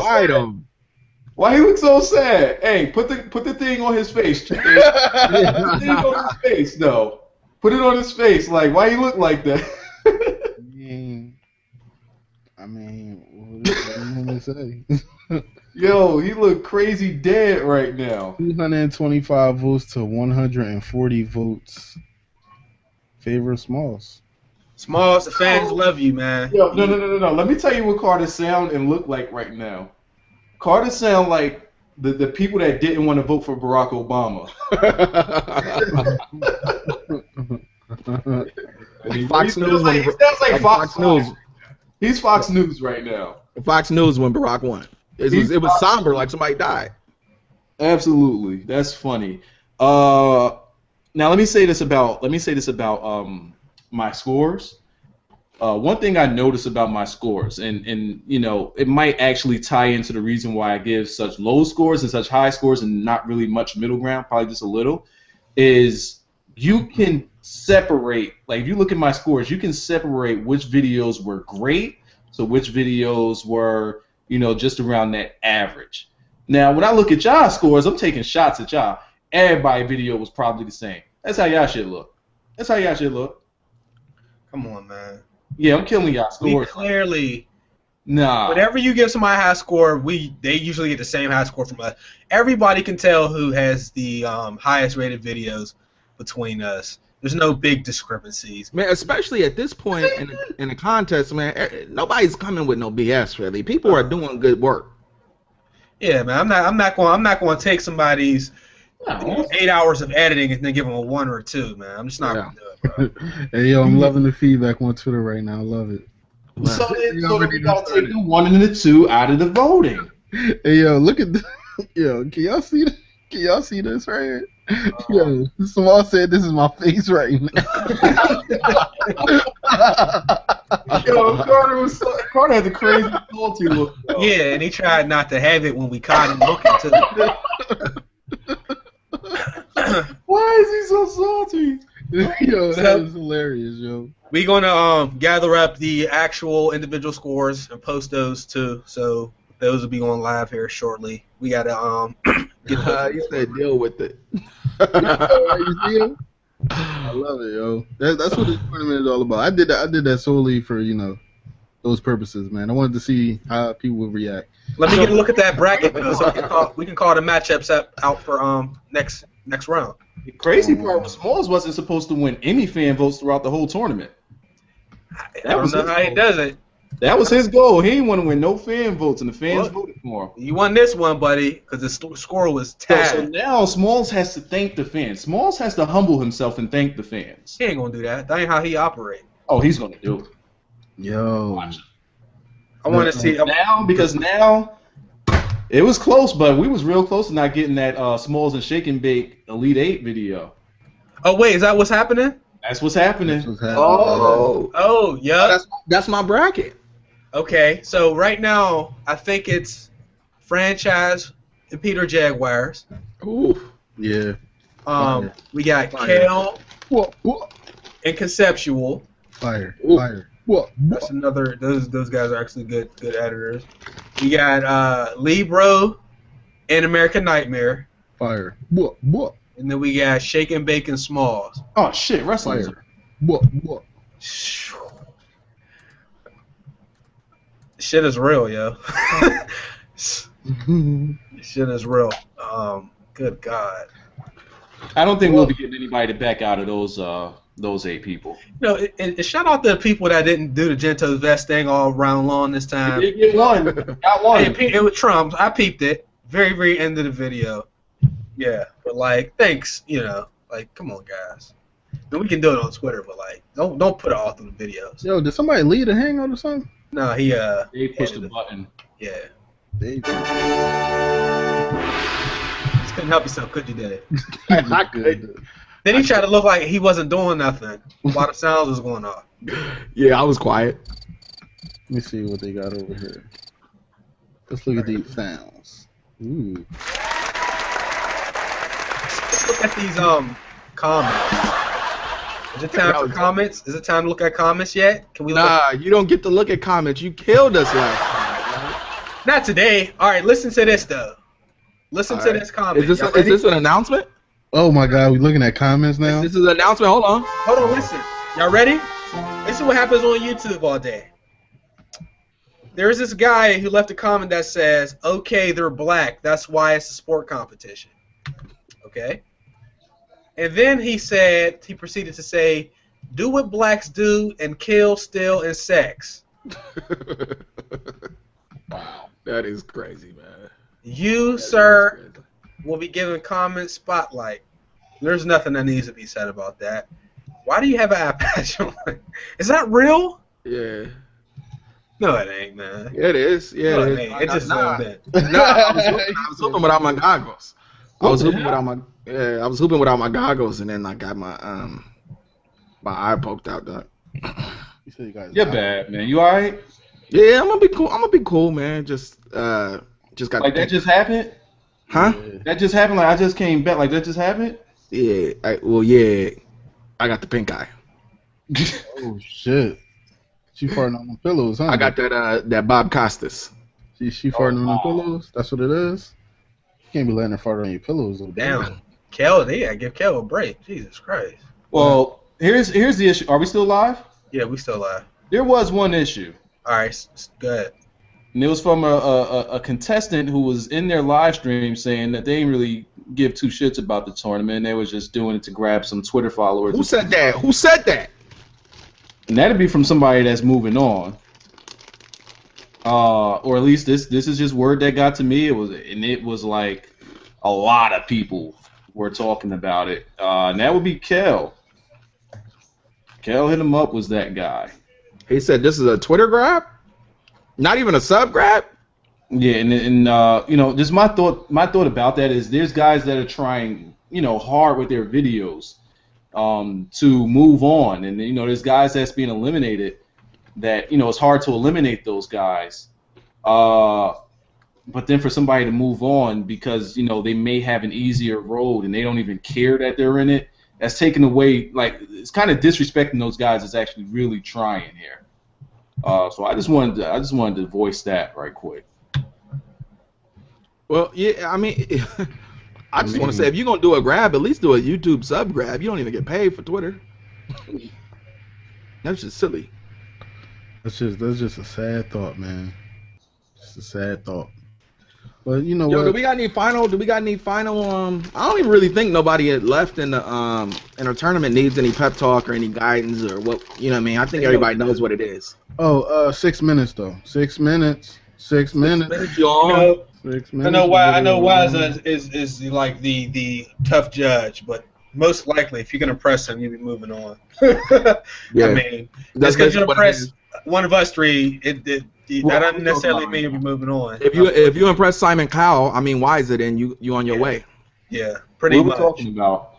Why he look so sad? Hey, put the thing on his face. Put the thing on his face, though. Put it on his face. Like, why he look like that? I mean, what do you want to say? Yo, he look crazy dead right now. 225 votes to 140 votes. Favor Smalls. Smalls, the fans love you, man. Yo, no. Let me tell you what Carter sound and look like right now. Carter sound like the people that didn't want to vote for Barack Obama. Fox News. It sounds like Fox News. He's Fox News right now. Fox News when Barack won. It was somber, like somebody died. Absolutely, that's funny. Now let me say this about my scores. One thing I noticed about my scores, and you know, it might actually tie into the reason why I give such low scores and such high scores and not really much middle ground, probably just a little, is you can separate, like if you look at my scores, you can separate which videos were great, so which videos were, you know, just around that average. Now, when I look at y'all scores, I'm taking shots at y'all. Everybody's video was probably the same. That's how y'all shit look. Come on, man. Yeah, I'm killing y'all scores. We clearly. Nah. Whenever you give somebody a high score, they usually get the same high score from us. Everybody can tell who has the highest rated videos between us. There's no big discrepancies. Man, especially at this point in the contest, man, nobody's coming with no BS really. People are doing good work. Yeah, man, I'm not going to take somebody's 8 hours of editing and then give them a 1 or a 2, man. I'm just not going to do it, bro. Hey, yo, I'm loving the feedback on Twitter right now. I love it. So we gotta take the 1 and the 2 out of the voting. Hey, yo, look at yo, can y'all see this right here? Yo, Small said this is my face right now. Yo, Carter had the crazy salty look. Though. Yeah, and he tried not to have it when we caught him looking too. Why is he so salty? Yo, that was hilarious, yo. We're gonna gather up the actual individual scores and post those too. So those will be going live here shortly. We gotta You said deal with it. You see him? I love it, yo. That's what this tournament is all about. I did that solely for, you know, those purposes, man. I wanted to see how people would react. Let me get a look at that bracket though, so we can call the matchups out for next round. The crazy part was Smalls wasn't supposed to win any fan votes throughout the whole tournament. I don't know how he does it. That was his goal. He didn't want to win no fan votes, and the fans voted for him. You won this one, buddy, because the score was tied. So now Smalls has to thank the fans. Smalls has to humble himself and thank the fans. He ain't gonna do that. That ain't how he operates. Oh, he's gonna do it. Yo. Watch it. I want to see because now it was close, but we was real close to not getting that Smalls and Shake and Bake Elite 8 video. Oh wait, is that what's happening? That's what's happening. Oh, yeah. That's my bracket. Okay, so right now I think it's Franchise and Peter Jaguars. Ooh. Yeah. We got Kell and Conceptual. Fire. Ooh. Fire. That's another. Those guys are actually good editors. We got Libro and American Nightmare. Fire. And then we got Shake and Bake and Smalls. Oh shit, wrestling. Shit is real, yo. Shit is real. Good God. I don't think we'll be getting anybody to back out of those 8 people. You know, and shout out to the people that didn't do the Gentos Vest thing all round long this time. You did get one. Got one. It was Trums. I peeped it. Very, very end of the video. Yeah, but like, thanks. You know, like, come on, guys. And we can do it on Twitter, but like, don't put it all through the videos. Yo, did somebody lead a hangout or something? No, he pushed the button. Yeah. They Just couldn't help yourself, could you, Dave? I could. Then he tried to look like he wasn't doing nothing while the sounds was going off. Yeah, I was quiet. Let me see what they got over here. Let's look at these sounds. Ooh. Let's look at these comments. Is it time for comments? Is it time to look at comments yet? Can we look? Nah, you don't get to look at comments. You killed us last time. Right? Not today. All right, listen to this though. Listen to this comment. Is this an announcement? Oh my God, we looking at comments now? This is an announcement. Hold on. Hold on, listen. Y'all ready? This is what happens on YouTube all day. There's this guy who left a comment that says, "Okay, they're black. That's why it's a sport competition." Okay. And then he proceeded to say, Do what blacks do and kill, steal, and sex. Wow. That is crazy, man. You, sir, will be given comment spotlight. There's nothing that needs to be said about that. Why do you have an eye patch on? Is that real? Yeah. No, it ain't, man. Yeah, it is. Yeah, No, it it is. ain't. It just zoomed in. No, I was hooping without my goggles. I was hooping without my goggles, and then I got my eye poked out. Dog. You said you guys. You're bad, man. You alright? Yeah, I'm gonna be cool. I'm gonna be cool, man. Just got like that just happened. Huh? Yeah. That just happened. Like I just came back. Like that just happened. Yeah. I got the pink eye. Oh shit. She farting on them pillows, huh? I got that Bob Costas. She farting on them pillows. That's what it is. You can't be letting her fart on your pillows. Damn. Kell, I give Kell a break. Jesus Christ. Well, here's the issue. Are we still live? Yeah, we still live. There was one issue. All right, go ahead. And it was from a contestant who was in their live stream saying that they didn't really give two shits about the tournament. They was just doing it to grab some Twitter followers. Who said that? Who said that? And that'd be from somebody that's moving on. Or at least this is just word that got to me. It was like a lot of people were talking about it. And that would be Kell. Kell hit him up was that guy. He said this is a Twitter grab? Not even a sub grab? Yeah, and you know, just my thought about that is there's guys that are trying, you know, hard with their videos to move on, and you know, there's guys that's being eliminated that, you know, it's hard to eliminate those guys. But then for somebody to move on because, you know, they may have an easier road and they don't even care that they're in it, that's taken away, like, it's kind of disrespecting those guys that's actually really trying here. So I just wanted to voice that right quick. Well, yeah, I mean, I just want to say, if you're gonna do a grab, at least do a YouTube sub grab. You don't even get paid for Twitter. That's just silly. That's just a sad thought, man. Just a sad thought. But you know Yo, what? do we got any final? I don't even really think nobody had left in the tournament needs any pep talk or any guidance or what. You know what I mean? I think everybody knows what it is. Oh, 6 minutes though. 6 minutes. 6 minutes. Y'all. 6 minutes. I know Wise is like the tough judge, but most likely if you're gonna press him, you'll be moving on. Yeah. I mean, just because you impress one of us three, that doesn't necessarily mean you'll be moving on. If you impress Simon Cowell, I mean, why is it in you on your way? Yeah, pretty What much. are we talking about?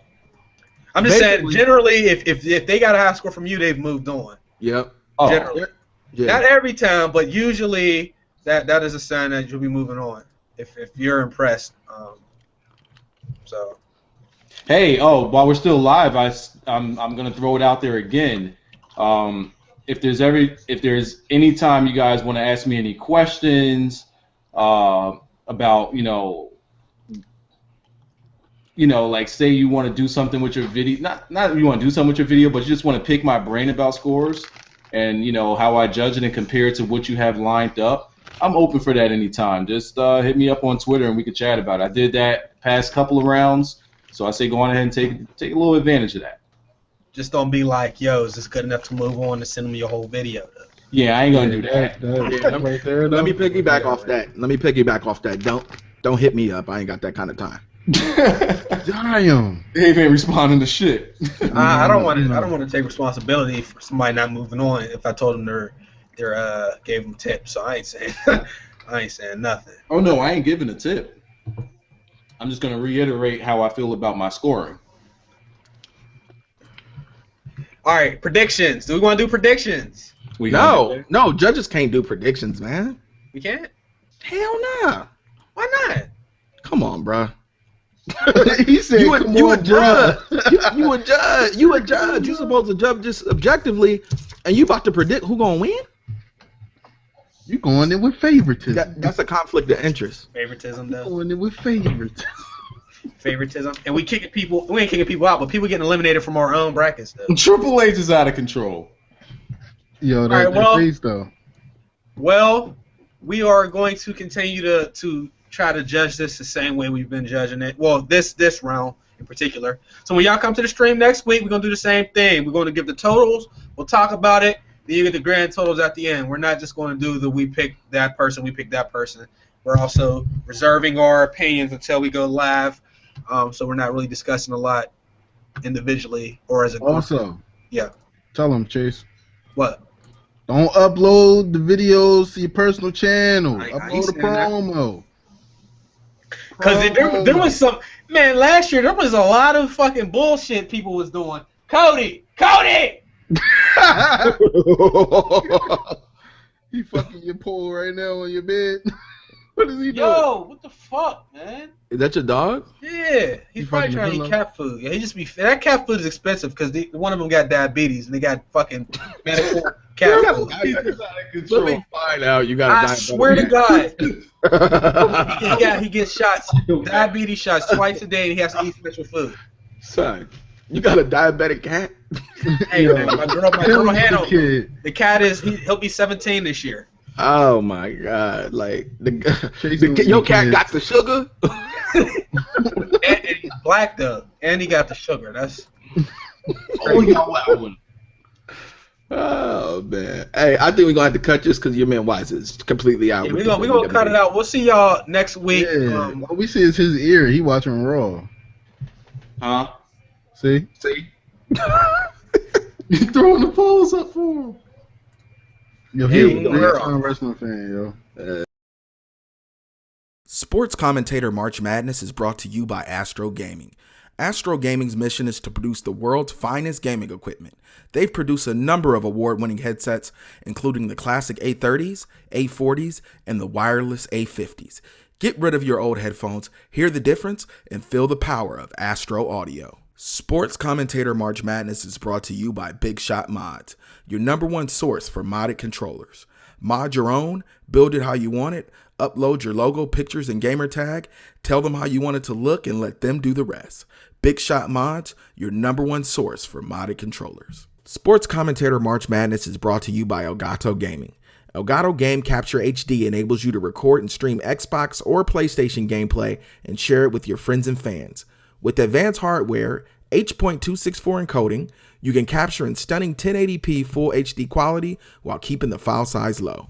I'm just saying, generally, if they got a high score from you, they've moved on. Yep. Oh. Generally. Yeah. Not every time, but usually that is a sign that you'll be moving on if you're impressed. So. Hey, while we're still live, I'm gonna throw it out there again. If there's any time you guys want to ask me any questions about, you know, like say you want to do something with your video, not that you want to do something with your video, but you just want to pick my brain about scores and, you know, how I judge it and compare it to what you have lined up. I'm open for that anytime. Just hit me up on Twitter and we can chat about it. I did that past couple of rounds, so I say go on ahead and take a little advantage of that. Just don't be like, yo, is this good enough to move on to send them your whole video? Yeah, I ain't gonna do that. Right there, Let me piggyback off that. Don't hit me up. I ain't got that kind of time. Damn. Dave ain't responding to shit. I don't want to take responsibility for somebody not moving on if I told them they gave them tips. So I ain't saying nothing. Oh no, I ain't giving a tip. I'm just gonna reiterate how I feel about my scoring. All right, predictions. Do we want to do predictions? No, judges can't do predictions, man. We can't? Hell nah. Why not? Come on, bruh. He said, You a judge. bruh. You a judge. You a judge. You supposed to judge just objectively, and you about to predict who gonna win? You going in with favoritism. That's a conflict of interest. Favoritism, though. Going in with favoritism. Favoritism. And we ain't kicking people out, but people getting eliminated from our own brackets, though. Triple H is out of control. Yo, right, well- face though. Well, we are going to continue to try to judge this the same way we've been judging it. Well, this round, in particular. So when y'all come to the stream next week, we're going to do the same thing. We're going to give the totals. We'll talk about it. Then you get the grand totals at the end. We're not just going to do the we pick that person, we pick that person. We're also reserving our opinions until we go live. So we're not really discussing a lot individually or as a group. Also, yeah. Tell them, Chase. What? Don't upload the videos to your personal channel. I Upload a promo. Because there was some, man, last year there was a lot of fucking bullshit people was doing. Cody! He fucking your pole right now on your bed. What is he doing? Yo, what the fuck, man? Is that your dog? Yeah, he's probably trying to eat cat food. Yeah, that cat food is expensive because one of them got diabetes and they got fucking medical cat food. Let me find out. You got. I swear to God, he gets shots, diabetes shots twice a day, and he has to eat special food. Son, you got a diabetic cat? Hey, man, my girl handled him. The cat he'll be 17 this year. Oh my God! Like your cat got the sugar. and he's black though, and he got the sugar. That's. Oh man! Hey, I think we're gonna have to cut this because your man Wise is completely out. Yeah, we're gonna cut it out. We'll see y'all next week. Yeah, all we see is his ear. He watching Raw. Huh? See? You throwing the polls up for him? Yo, he's a big-time wrestling fan, yo. Sports Commentator March Madness is brought to you by AstroGaming. AstroGaming's mission is to produce the world's finest gaming equipment. They've produced a number of award-winning headsets, including the classic A30s, A40s, and the wireless A50s. Get rid of your old headphones, hear the difference, and feel the power of Astro Audio. Sports Commentator March Madness is brought to you by BigShotModz, your #1 source for modded controllers. Mod your own, build it how you want it, upload your logo, pictures, and gamer tag, tell them how you want it to look, and let them do the rest. BigShotModz, your #1 source for modded controllers. Sports Commentator March Madness is brought to you by ElgatoGaming. Elgato GameCapture HD enables you to record and stream Xbox or PlayStation gameplay and share it with your friends and fans. With advanced hardware, H.264 encoding, you can capture in stunning 1080p Full HD quality while keeping the file size low.